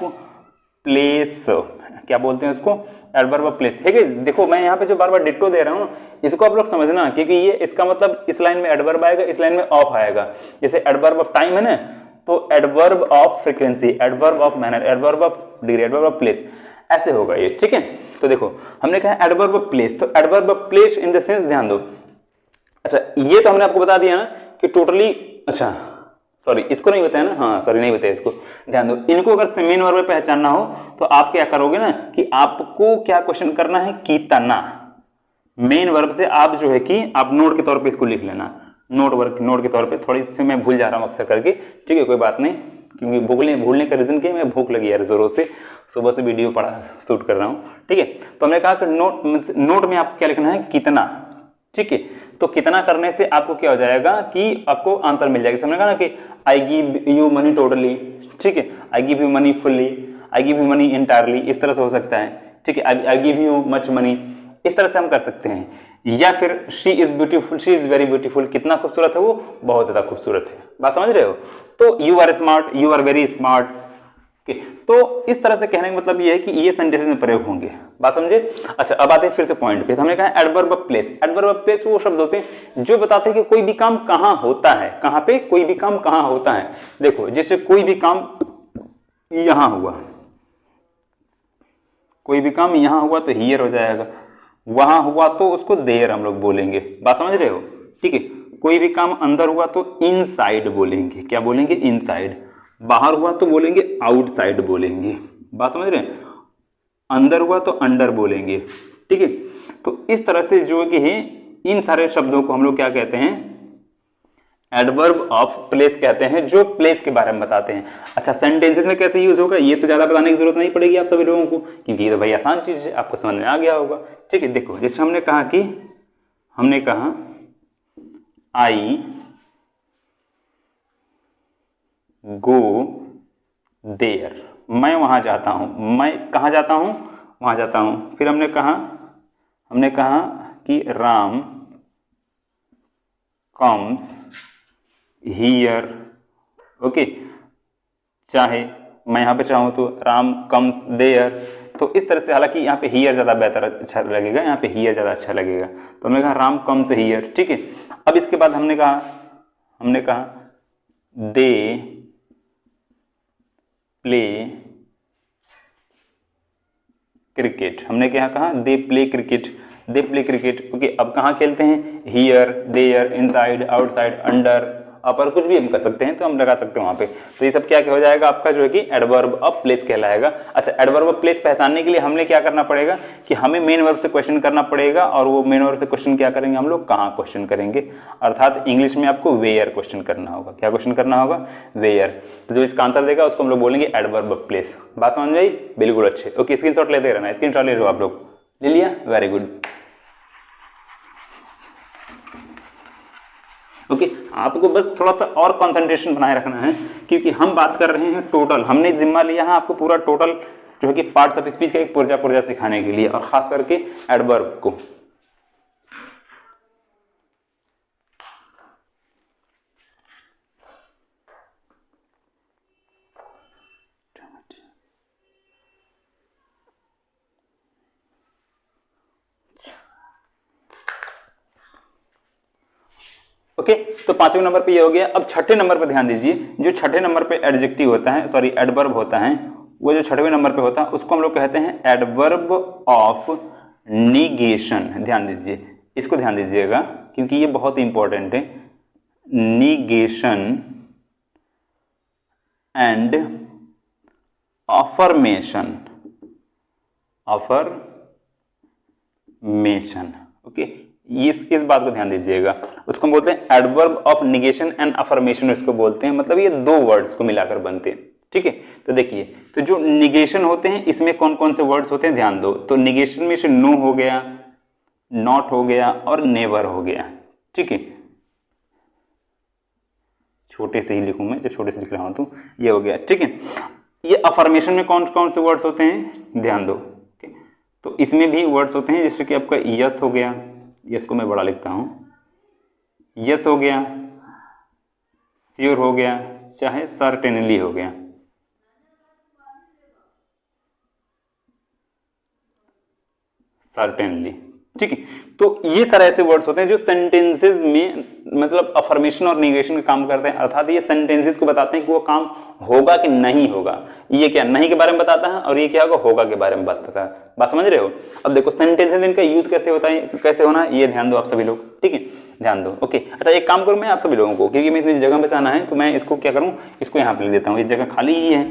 प्लेस। क्या बोलते हैं उसको, एडवर्ब ऑफ प्लेस, ठीक है। देखो मैं यहाँ पे जो बार बार डिट्टो दे रहा हूँ इसको आप लोग समझना, क्योंकि ये इसका मतलब इस लाइन में एडवर्ब आएगा, इस लाइन में ऑफ आएगा। जैसे एडवर्ब ऑफ टाइम है ना, तो adverb of frequency, adverb of manner, adverb of degree, adverb of place, ऐसे होगा ये, ठीक है। तो देखो हमने कहा एडवर्ब ऑफ प्लेस, तो adverb of place in the sense, ध्यान दो, अच्छा ये तो हमने आपको बता दिया ना कि टोटली, अच्छा सॉरी इसको नहीं बताया ना, हाँ सॉरी नहीं बताया इसको, ध्यान दो। इनको अगर मेन वर्ब पे पहचानना हो तो आप क्या करोगे ना कि आपको क्या क्वेश्चन करना है, कितना, मेन वर्ब से आप जो है कि आप नोट के तौर पे इसको लिख लेना, नोट के तौर पे। थोड़ी सी मैं भूल जा रहा हूँ अक्सर करके, ठीक है, कोई बात नहीं, क्योंकि भूलने का रीजन क्या है, मैं भूख लगी यार जोरों से, सुबह से वीडियो पढ़ा शूट कर रहा हूँ, ठीक है। तो हमने कहा कि नोट में आपको क्या लिखना है, कितना, ठीक है। तो कितना करने से आपको क्या हो जाएगा कि आपको आंसर मिल जाएगा। हमने कहा ना कि I give you money totally, ठीक है, I give you money fully, I give you money entirely, इस तरह से हो सकता है, ठीक है, I give you much money, इस तरह से हम कर सकते हैं। या फिर she is beautiful, she is very beautiful, कितना खूबसूरत है वो, बहुत ज्यादा खूबसूरत है, बात समझ रहे हो। तो you are smart, you are very smart, तो इस तरह से कहने का मतलब ये है कि ये सेंटेंस में प्रयोग होंगे, बात समझे। अच्छा अब आते हैं फिर से पॉइंट पे, तो हमने कहा adverb of place. Adverb of place वो शब्द होते हैं जो बताते हैं कि कोई भी काम कहां होता है, कहां पे कोई भी काम कहां होता है। देखो जैसे कोई भी काम यहां हुआ, कोई भी काम यहां हुआ तो हियर हो जाएगा, वहां हुआ तो उसको देयर हम लोग बोलेंगे, बात समझ रहे हो, ठीक है। कोई भी काम अंदर हुआ तो इनसाइड बोलेंगे, क्या बोलेंगे, इनसाइड। बाहर हुआ तो बोलेंगे आउटसाइड बोलेंगे, बात समझ रहे हैं। अंदर हुआ तो अंडर बोलेंगे, ठीक है। तो इस तरह से जो कि है इन सारे शब्दों को हम लोग क्या कहते हैं, एडवर्ब ऑफ प्लेस कहते हैं, जो प्लेस के बारे में बताते हैं। अच्छा, सेंटेंसेस में कैसे यूज होगा ये तो ज्यादा बताने की जरूरत नहीं पड़ेगी आप सभी लोगों को, क्योंकि ये तो भाई आसान चीज है, आपको समझ में आ गया होगा। ठीक है, देखो जैसे हमने कहा आई गो देयर, मैं वहां जाता हूं, मैं कहाँ जाता हूं, वहां जाता हूं। फिर हमने कहा कि राम कम्स हियर, ओके, चाहे मैं यहाँ पे चाहूँ तो राम कम्स देयर। तो इस तरह से, हालांकि यहाँ पे हियर ज़्यादा बेहतर अच्छा लगेगा, यहाँ पे हियर ज़्यादा अच्छा लगेगा, तो हमने कहा राम कम्स हियर। ठीक है, अब इसके बाद हमने कहा दे प्ले क्रिकेट, हमने क्या कहा, दे प्ले क्रिकेट। ओके, अब कहाँ खेलते हैं, here, there, inside, outside, under, upper, कुछ भी हम कर सकते हैं, तो हम लगा सकते हैं वहां पे। तो ये सब क्या हो जाएगा आपका, जो है कि एडवर्ब ऑफ प्लेस कहलाएगा। अच्छा, एडवर्ब ऑफ प्लेस पहचानने के लिए हमने क्या करना पड़ेगा कि हमें मेन वर्ब से क्वेश्चन करना पड़ेगा, और वो मेन वर्ब से क्वेश्चन क्या करेंगे हम लोग, कहाँ क्वेश्चन करेंगे, अर्थात इंग्लिश में आपको वेयर क्वेश्चन करना होगा। क्या क्वेश्चन करना होगा, वेयर। तो जो इसका आंसर देगा उसको हम लोग बोलेंगे एडवर्ब ऑफ प्लेस। बात समझ में आई, बिल्कुल अच्छे। ओके, स्क्रीनशॉट लेते रहना, स्क्रीनशॉट ले लो आप लोग, ले लिया, वेरी गुड। ओके, आपको बस थोड़ा सा और कंसंट्रेशन बनाए रखना है, क्योंकि हम बात कर रहे हैं टोटल, हमने जिम्मा लिया है आपको पूरा टोटल जो है कि पार्ट्स ऑफ स्पीच का एक पुर्जा सिखाने के लिए, और खास करके एडवर्ब को। ओके, तो पांचवें नंबर पे ये हो गया। अब छठे नंबर पे ध्यान दीजिए, जो छठे नंबर पे एडजेक्टिव होता है, सॉरी एडवर्ब होता है, वो जो छठवें नंबर पे होता है उसको हम लोग कहते हैं एडवर्ब ऑफ निगेशन। ध्यान दीजिए, इसको ध्यान दीजिएगा, क्योंकि ये बहुत इंपॉर्टेंट है। निगेशन एंड अफर्मेशन, ओके, इस बात को ध्यान दीजिएगा। उसको हम बोलते हैं adverb of negation and affirmation, उसको बोलते हैं, मतलब ये दो वर्ड्स को मिलाकर बनते हैं। ठीक है, तो देखिए, तो जो निगेशन होते हैं इसमें कौन कौन से वर्ड्स होते हैं, ध्यान दो। तो निगेशन में से नो हो गया, नॉट हो गया और नेवर हो गया। ठीक है, छोटे से ही लिखूं मैं, जब छोटे से लिख रहा हूं तो ये हो गया। ठीक है, ये अफर्मेशन में कौन कौन से वर्ड्स होते हैं, ध्यान दो। तो इसमें भी वर्ड्स होते हैं, जैसे कि आपका यस हो गया, यस को मैं बड़ा लिखता हूं, यस हो गया, श्योर हो गया, चाहे सर्टेनली हो गया। सर्टेनली, ठीक है। तो ये सारे ऐसे वर्ड्स होते हैं जो सेंटेंसेस में मतलब अफर्मेशन और निगेशन का काम करते हैं, अर्थात ये सेंटेंसेस को बताते हैं कि वो काम होगा कि नहीं होगा। ये क्या नहीं के बारे में बताता है, और ये क्या होगा के बारे में बताता है। बात समझ रहे हो। अब देखो सेंटेंसेस इनका यूज कैसे होता है, कैसे होना है, ये ध्यान दो आप सभी लोग। ठीक है, ध्यान दो। ओके, अच्छा एक काम करूं मैं आप सभी लोगों को, क्योंकि मैं इतनी जगह पे से आना है, तो मैं इसको क्या करूं, इसको यहाँ पे लिख देता हूँ, ये जगह खाली ही है।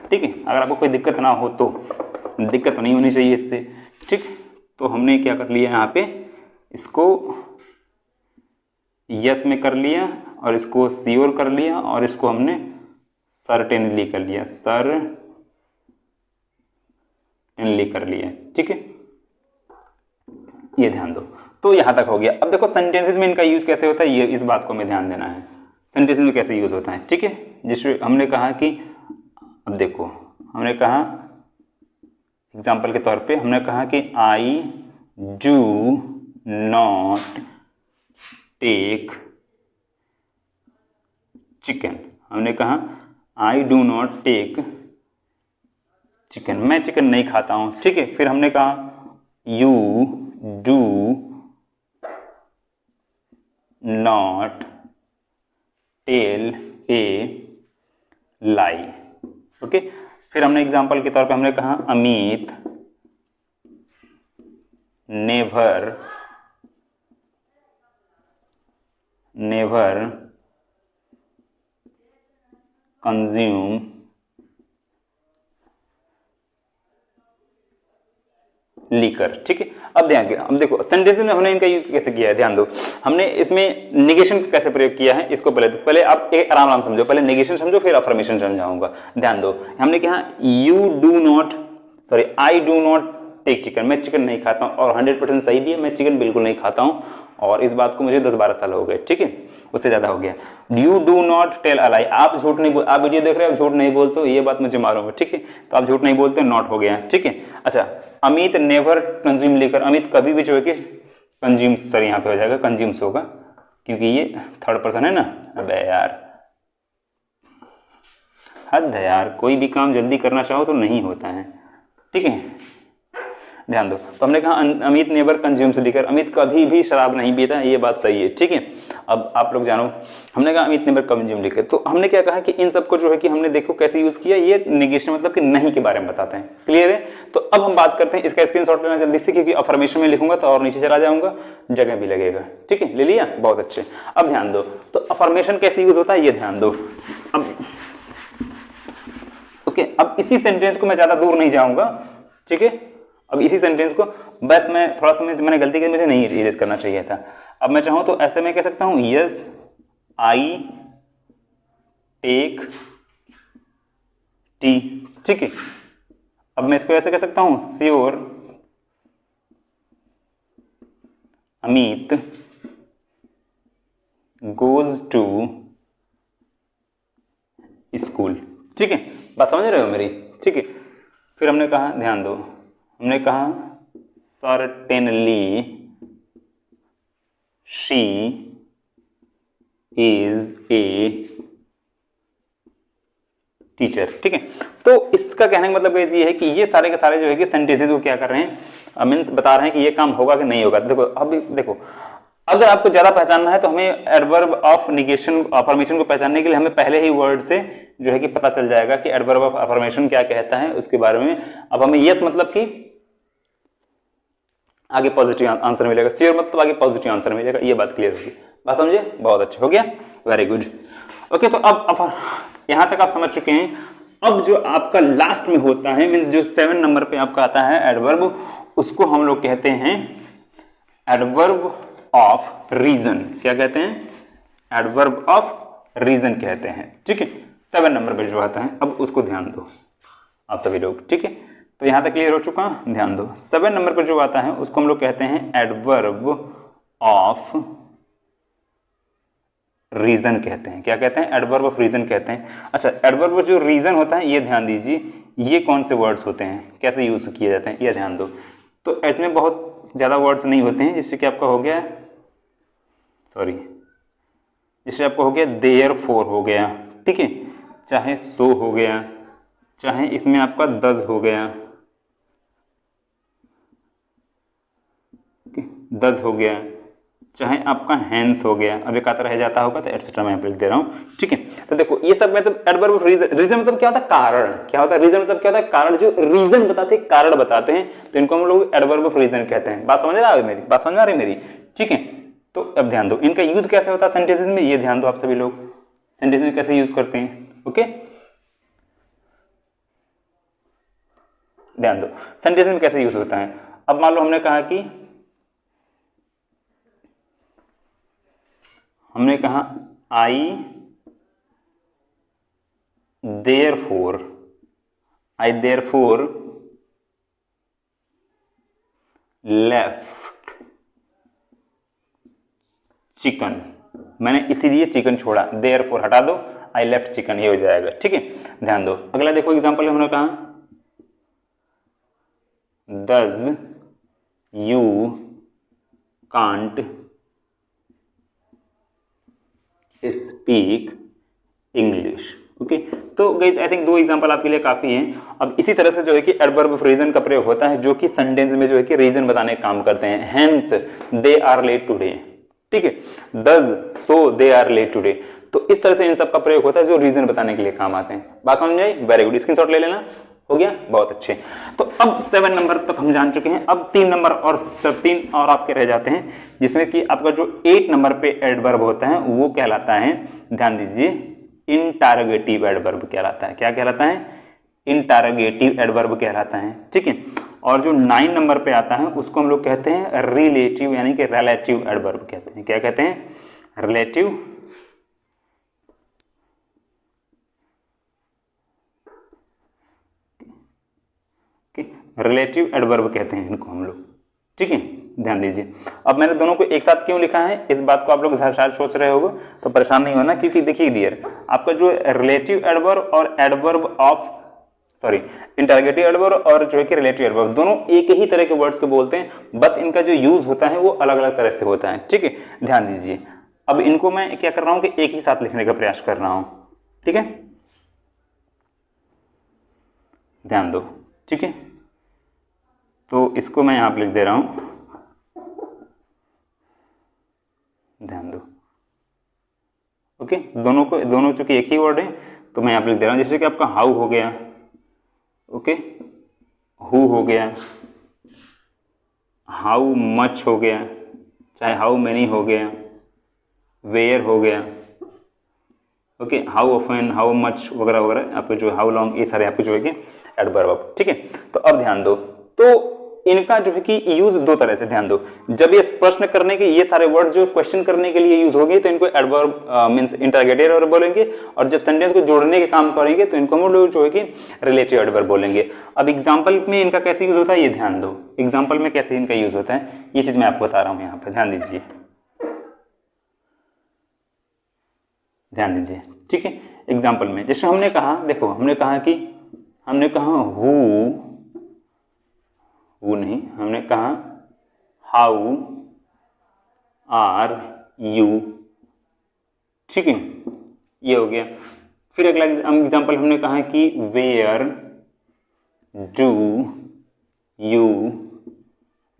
ठीक है, अगर आपको कोई दिक्कत ना हो तो, दिक्कत नहीं होनी चाहिए इससे। ठीक, तो हमने क्या कर लिया यहाँ पे, इसको यस में कर लिया, और इसको श्योर कर लिया, और इसको हमने सर्टेनली कर लिया, सर्टेनली कर लिया। ठीक है, ये ध्यान दो। तो यहां तक हो गया। अब देखो सेंटेंसेस में इनका यूज कैसे होता है, ये इस बात को हमें ध्यान देना है, सेंटेंसेस में कैसे यूज होता है। ठीक है, जिसमें हमने कहा कि, अब देखो हमने कहा एग्जाम्पल के तौर पे, हमने कहा कि I do not take chicken. हमने कहा I do not take chicken, मैं चिकन नहीं खाता हूं। ठीक है, फिर हमने कहा you do not tell a lie. Okay, फिर हमने एग्जाम्पल के तौर पे हमने कहा अमित नेवर कंज्यूम लीकर, ठीक है। अब ध्यान दिया, हम देखो सेंटेंस में हमने इनका यूज कैसे किया है, ध्यान दो। हमने इसमें नेगेशन कैसे प्रयोग किया है, इसको पहले आप एक आराम समझो, पहले नेगेशन समझो फिर अफर्मेशन समझाऊंगा। ध्यान दो, हमने कहा I do not take chicken, मैं चिकन नहीं खाता हूं, और 100% सही भी है, मैं चिकन बिल्कुल नहीं खाता हूं, और इस बात को मुझे 10-12 साल हो गए, ठीक है, उससे ज्यादा हो गया। You do not tell a lie, आप झूठ नहीं बोल, आप वीडियो देख रहे हो, आप झूठ नहीं बोलते हो, ये बात मुझे मालूम है, ठीक है, तो आप झूठ नहीं बोलते, नॉट हो गया, ठीक है। अच्छा, Amit never consume liquor, Amit कभी भी जो है कि कंज्यूम, सॉरी यहाँ पे हो जाएगा कंज्यूम्स होगा, क्योंकि ये थर्ड पर्सन है ना। अबे यार हद है यार, कोई भी काम जल्दी करना चाहो तो नहीं होता है, ठीक है, ध्यान दो। तो हमने कहा Amit never consumes liquor, Amit कभी भी शराब नहीं पीता, ये बात सही है, ठीक है। अब आप लोग जानो, हमने कहा अमित नेवर कंज्यूम लिकर, तो हमने क्या कहा कि इन सबको जो है कि हमने देखो कैसे यूज किया, ये नेगेशन मतलब कि नहीं के बारे में बताते हैं, क्लियर है। तो अब हम बात करते हैं, इसका स्क्रीनशॉट लेना जल्दी से, क्योंकि अफर्मेशन में लिखूंगा तो और नीचे चला जाऊंगा, जगह भी लगेगा, ठीक है, ले लिया, बहुत अच्छे। अब ध्यान दो, तो अफर्मेशन कैसे यूज होता है ये ध्यान दो। अब ओके, अब इसी सेंटेंस को मैं ज्यादा दूर नहीं जाऊंगा, ठीक है, अब इसी सेंटेंस को बस मैं थोड़ा सा, मैंने गलती की, मुझे नहीं इरेज करना चाहिए था। अब मैं चाहूं तो ऐसे में कह सकता हूं, यस आई टेक टी, ठीक है। अब मैं इसको ऐसे कह सकता हूं, sure Amit goes to school, ठीक है, बात समझ रहे हो मेरी, ठीक है। फिर हमने कहा, ध्यान दो, हमने कहा certainly she is a teacher, ठीक है। तो इसका कहने का मतलब ये है कि ये सारे के सारे जो है कि सेंटेंसेस को क्या कर रहे हैं, मीन्स बता रहे हैं कि ये काम होगा कि नहीं होगा। देखो अब देखो, अगर आपको ज्यादा पहचानना है तो हमें एडवर्ब ऑफ निगेशन अफर्मेशन को पहचानने के लिए हमें पहले ही वर्ड से जो है कि पता चल जाएगा कि एडवर्ब ऑफ अफर्मेशन क्या कहता है उसके बारे में। अब हमें यस मतलब कि आगे पॉजिटिव आंसर मिलेगा, श्योर मतलब आगे पॉजिटिव आंसर मिलेगा, ये बात क्लियर होगी, बात समझे, बहुत अच्छा हो गया, वेरी गुड। ओके, तो अब यहां तक आप समझ चुके हैं। अब जो आपका लास्ट में होता है, मीन जो 7 नंबर पे आपका आता है एडवर्ब, उसको हम लोग कहते हैं एडवर्ब ऑफ रीजन। क्या कहते हैं, एडवर्ब ऑफ रीजन कहते हैं, ठीक है, 7 नंबर पे जो आता है। अब उसको ध्यान दो आप सभी लोग, ठीक है, तो यहां तक क्लियर हो चुका, ध्यान दो। 7 नंबर पर जो आता है उसको हम लोग कहते हैं एडवर्ब ऑफ रीजन कहते हैं। क्या कहते हैं, एडवर्ब ऑफ रीजन कहते हैं। अच्छा, एडवर्ब जो रीजन होता है, ये ध्यान दीजिए, ये कौन से वर्ड्स होते हैं, कैसे यूज किए जाते हैं, ये ध्यान दो। तो इसमें बहुत ज्यादा वर्ड्स नहीं होते हैं, जिससे कि आपका हो गया, सॉरी, जिससे आपको हो गया देयरफॉर हो गया, ठीक है, चाहे सो हो गया, चाहे इसमें आपका दज हो गया, दज हो गया, चाहे आपका हैंस हो गया, अब एक आता रह जाता होगा तो एटसेट्रा मैं लिख दे रहा हूँ, ठीक है। तो देखो ये सब मतलब एडवर्ब ऑफ रीजन, रीजन मतलब क्या होता है, कारण, क्या होता है, रीजन मतलब क्या होता है, कारण, जो रीजन बताते हैं, कारण बताते हैं, तो इनको हम लोग एडवर्ब ऑफ रीजन कहते हैं। बात समझ रहा है मेरी, बात समझ आ रही मेरी, ठीक है। तो अब ध्यान दो, इनका यूज कैसे होता है सेंटेंसेस में, ये ध्यान दो आप सभी लोग, सेंटेंस में कैसे यूज करते हैं, ओके, ध्यान दो सेंटेंस में कैसे यूज होता है। अब मान लो हमने कहा कि, हमने कहा आई देयरफॉर लेफ्ट चिकन, मैंने इसीलिए चिकन छोड़ा, देयरफॉर हटा दो, आई लेफ्ट चिकन, ये हो जाएगा, ठीक है, ध्यान दो। अगला देखो एग्जांपल, हमने कहा does you can't speak English, okay. तो गाइस आई थिंक 2 एग्जांपल आपके लिए काफी हैं। अब इसी तरह से जो है कि एडवर्ब ऑफ रीजन का प्रयोग होता है, जो कि सेंटेंस में जो है कि रीजन बताने का काम करते हैं। Hence they are late today, ठीक है, does so they are late today, तो इस तरह से इन सब का प्रयोग होता है जो रीजन बताने के लिए काम आते हैं। बात समझ आई, वेरी गुड, स्क्रीनशॉट ले लेना, हो गया, बहुत अच्छे। तो अब 7 नंबर तक हम जान चुके हैं। अब 3 नंबर और 3 और आपके रह जाते हैं, जिसमें कि आपका जो 8 नंबर पे एडवर्ब होता है वो कहलाता है, ध्यान दीजिए, इंटरोगेटिव एडवर्ब कहलाता है। क्या कहलाता है, इंटरोगेटिव एडवर्ब कहलाता है, ठीक है। और जो 9 नंबर पे आता है उसको हम लोग कहते हैं रिलेटिव यानी कि रिलेटिव एडवर्ब कहते हैं। क्या कहते हैं? रिलेटिव रिलेटिव एडवर्ब कहते हैं इनको हम लोग, ठीक है, ध्यान दीजिए। अब मैंने दोनों को एक साथ क्यों लिखा है, इस बात को आप लोग शायद सोच रहे होगे, तो परेशान नहीं होना, क्योंकि देखिए डियर, आपका जो रिलेटिव एडवर्ब और एडवर्ब ऑफ इंटरोगेटिव एडवर्ब और जो है कि रिलेटिव एडवर्ब दोनों एक ही तरह के वर्ड्स को बोलते हैं, बस इनका जो यूज होता है वो अलग अलग तरह से होता है, ठीक है, ध्यान दीजिए। अब इनको मैं क्या कर रहा हूं कि एक ही साथ लिखने का प्रयास कर रहा हूं, ठीक है, ध्यान दो, ठीक है। तो इसको मैं यहां पर लिख दे रहा हूं, ध्यान दो, ओके, दोनों चूंकि एक ही वर्ड है तो मैं यहां पर लिख दे रहा हूं। जैसे कि आपका हाउ हो गया, ओके, हु हो गया, हाउ मच हो गया, चाहे हाउ मेनी हो गया, वेयर हो गया, okay, how often, how much वगैरह वगैरह, आपके जो हाउ लॉन्ग, ये सारे आपके जो है कि एडवर्ब, ठीक है। तो अब ध्यान दो, तो इनका जो है कि यूज दो तरह से, ध्यान दो, जब ये प्रश्न करने के ये सारे वर्ड जो क्वेश्चन करने के लिए यूज होंगे तो इनको एडवर्ब मींस इंटरोगेटिव एडवर्ब बोलेंगे, और जब सेंटेंस को जोड़ने के काम करेंगे तो इनको हम लोग जो है कि रिलेटिव एडवर्ब बोलेंगे। अब एग्जांपल में इनका कैसे यूज होता है ये ध्यान दो, एग्जांपल में कैसे इनका यूज होता है ये चीज मैं आपको बता रहा हूं, यहाँ पे ध्यान दीजिए, ध्यान दीजिए, ठीक है। एग्जाम्पल में जैसे हमने कहा, देखो हमने कहा हु नहीं, हमने कहा हाउ आर यू, ठीक है, ये हो गया। फिर अगला एग्जाम्पल हमने कहा कि वेयर डू यू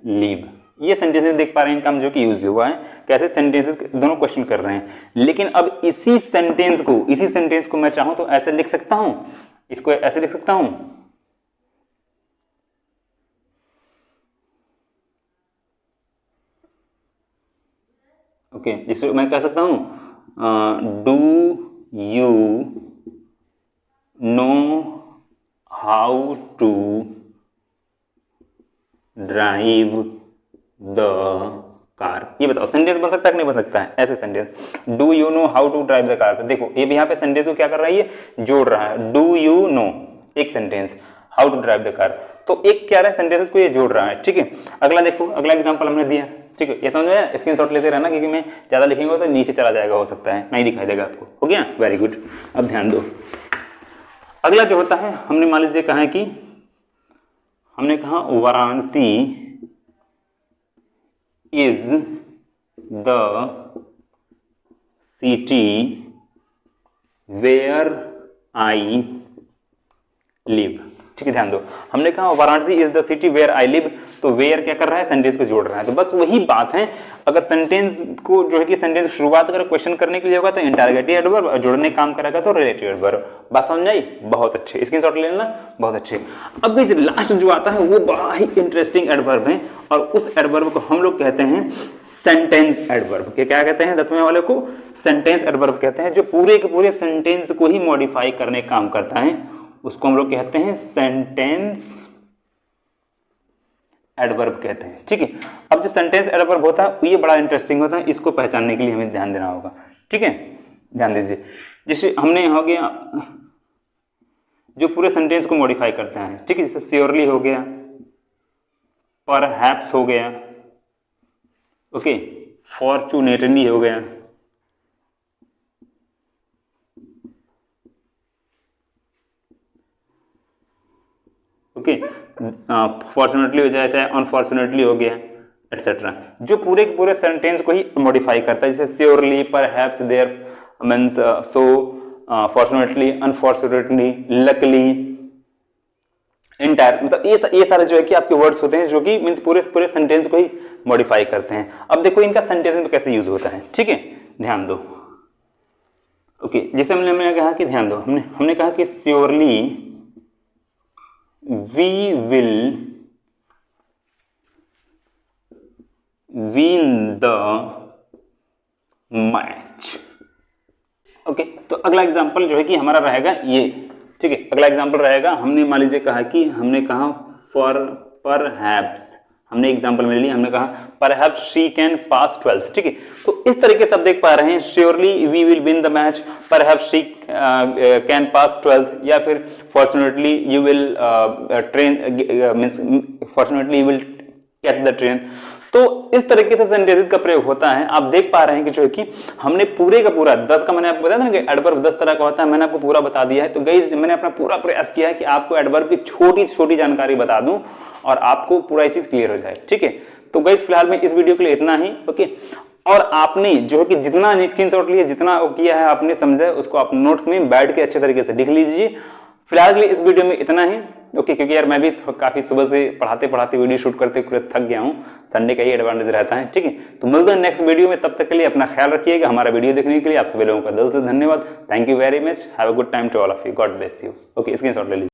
लिव। ये सेंटेंसेस देख पा रहे हैं, इनका जो कि यूज हुआ है, कैसे सेंटेंसेस दोनों क्वेश्चन कर रहे हैं। लेकिन अब इसी सेंटेंस को मैं चाहूं तो ऐसे लिख सकता हूं, इसको ऐसे लिख सकता हूं, ओके, जिससे मैं कह सकता हूं do you know how to drive the car. ये बताओ सेंटेंस बन सकता है कि नहीं बन सकता है? ऐसे sentence, do you know how to drive the car, देखो ये भी यहाँ पे सेंटेंस को क्या कर रहा है, ये जोड़ रहा है। डू यू नो एक sentence, how to drive the car, तो एक क्या रहा है सेंटेंसेस को ये जोड़ रहा है, ठीक है। अगला देखो, अगला एग्जांपल हमने दिया, ठीक है, ये समझ में आया? स्क्रीनशॉट लेते रहना, क्योंकि मैं ज्यादा लिखेंगे तो नीचे चला जाएगा, हो सकता है नहीं दिखाई देगा आपको, हो गया, वेरी गुड। अब ध्यान दो, अगला जो होता है, हमने मान लीजिए कहा है कि हमने कहा Varanasi is the city where I live, ठीक है, ध्यान दो, हमने कहा Varanasi is the city where I live, तो वेयर क्या कर रहा है, सेंटेंस को जोड़ रहा है। तो बस वही बात है, अगर सेंटेंस को जो है कि सेंटेंस की शुरुआत अगर क्वेश्चन करने के लिए होगा तो इंटरोगेटिव एडवर्ब, जोड़ने काम करेगा तो रिलेटिव एडवर्ब। बात समझ आई? बहुत अच्छे, स्क्रीनशॉट ले लेना, बहुत अच्छे। अब लास्ट जो आता है वो बड़ा ही इंटरेस्टिंग एडवर्ब है, और उस एडवर्ब को हम लोग कहते हैं सेंटेंस एडवर्ब। क्या कहते हैं 10वें वाले को? सेंटेंस एडवर्ब कहते हैं, जो पूरे के पूरे सेंटेंस को ही मॉडिफाई करने का काम करता है, उसको हम लोग कहते हैं सेंटेंस एडवर्ब कहते हैं, ठीक है। अब जो सेंटेंस एडवर्ब होता है ये बड़ा इंटरेस्टिंग होता है, इसको पहचानने के लिए हमें ध्यान देना होगा, ठीक है, ध्यान दीजिए। जैसे हमने हो गया जो पूरे सेंटेंस को मॉडिफाई करते हैं, ठीक है, जैसे श्योरली हो गया, परहैप्स हो गया, ओके, फॉर्चूनेटली हो गया, ओके, फॉर्चुनेटली हो जाए, चाहे अनफॉर्चुनेटली हो गया, एटसेट्रा, जो पूरे के पूरे सेंटेंस को ही मॉडिफाई करता है, जैसे surely, perhaps, there means, so, fortunately, unfortunately, luckily, entire, मतलब ये सारे जो है कि आपके वर्ड्स होते हैं जो कि मींस पूरे पूरे सेंटेंस को ही मॉडिफाई करते हैं। अब देखो इनका सेंटेंस में कैसे यूज होता है, ठीक है, ध्यान दो, ओके, जैसे हमने कहा कि ध्यान दो, हमने कहा कि surely we will win the match, okay. तो अगला एग्जांपल जो है कि हमारा रहेगा ये, ठीक है, अगला एग्जांपल रहेगा, हमने मान लीजिए कहा कि हमने कहा फॉर परहैप्स हमने एग्जांपल में ले लिया, हमने कहा perhaps she can pass 12th, ठीक है। तो इस तरीके से आप देख पा रहे हैं surely we will win the match, perhaps she can pass 12th, या फिर fortunately you will fortunately you will catch the train. तो इस तरीके से सेंटेंसेस का प्रयोग होता है। आप देख पा रहे हैं कि जो है कि हमने पूरे का पूरा 10 का मैंने आपको बताया था ना कि एडवर्ब 10 तरह का होता है, मैंने आपको पूरा बता दिया है। तो गाइस मैंने अपना पूरा प्रयास किया है कि आपको एडवर्ब की छोटी छोटी जानकारी बता दूं और आपको पूरा चीज क्लियर हो जाए, ठीक है। तो गाइस फिलहाल में इस वीडियो के लिए इतना ही, ओके। और आपने जो है कि जितना स्क्रीनशॉट लिया, जितना किया है आपने समझा है, उसको आप नोट्स में बैठ के अच्छे तरीके से लिख लीजिए। फिलहाल के लिए इस वीडियो में इतना ही, ओके। क्योंकि यार मैं भी काफी सुबह से पढ़ाते पढ़ाते वीडियो शूट करते पूरे थक गया हूँ, संडे का ही एडवांटेज रहता है, ठीक है। तो मिलते हैं नेक्स्ट वीडियो में, तब तक के लिए अपना ख्याल रखिएगा। हमारा वीडियो देखने के लिए आप सभी लोगों का दिल से धन्यवाद। Thank you very much, have a good time to all of you, God bless you. Okay, screenshot ले लीजिए।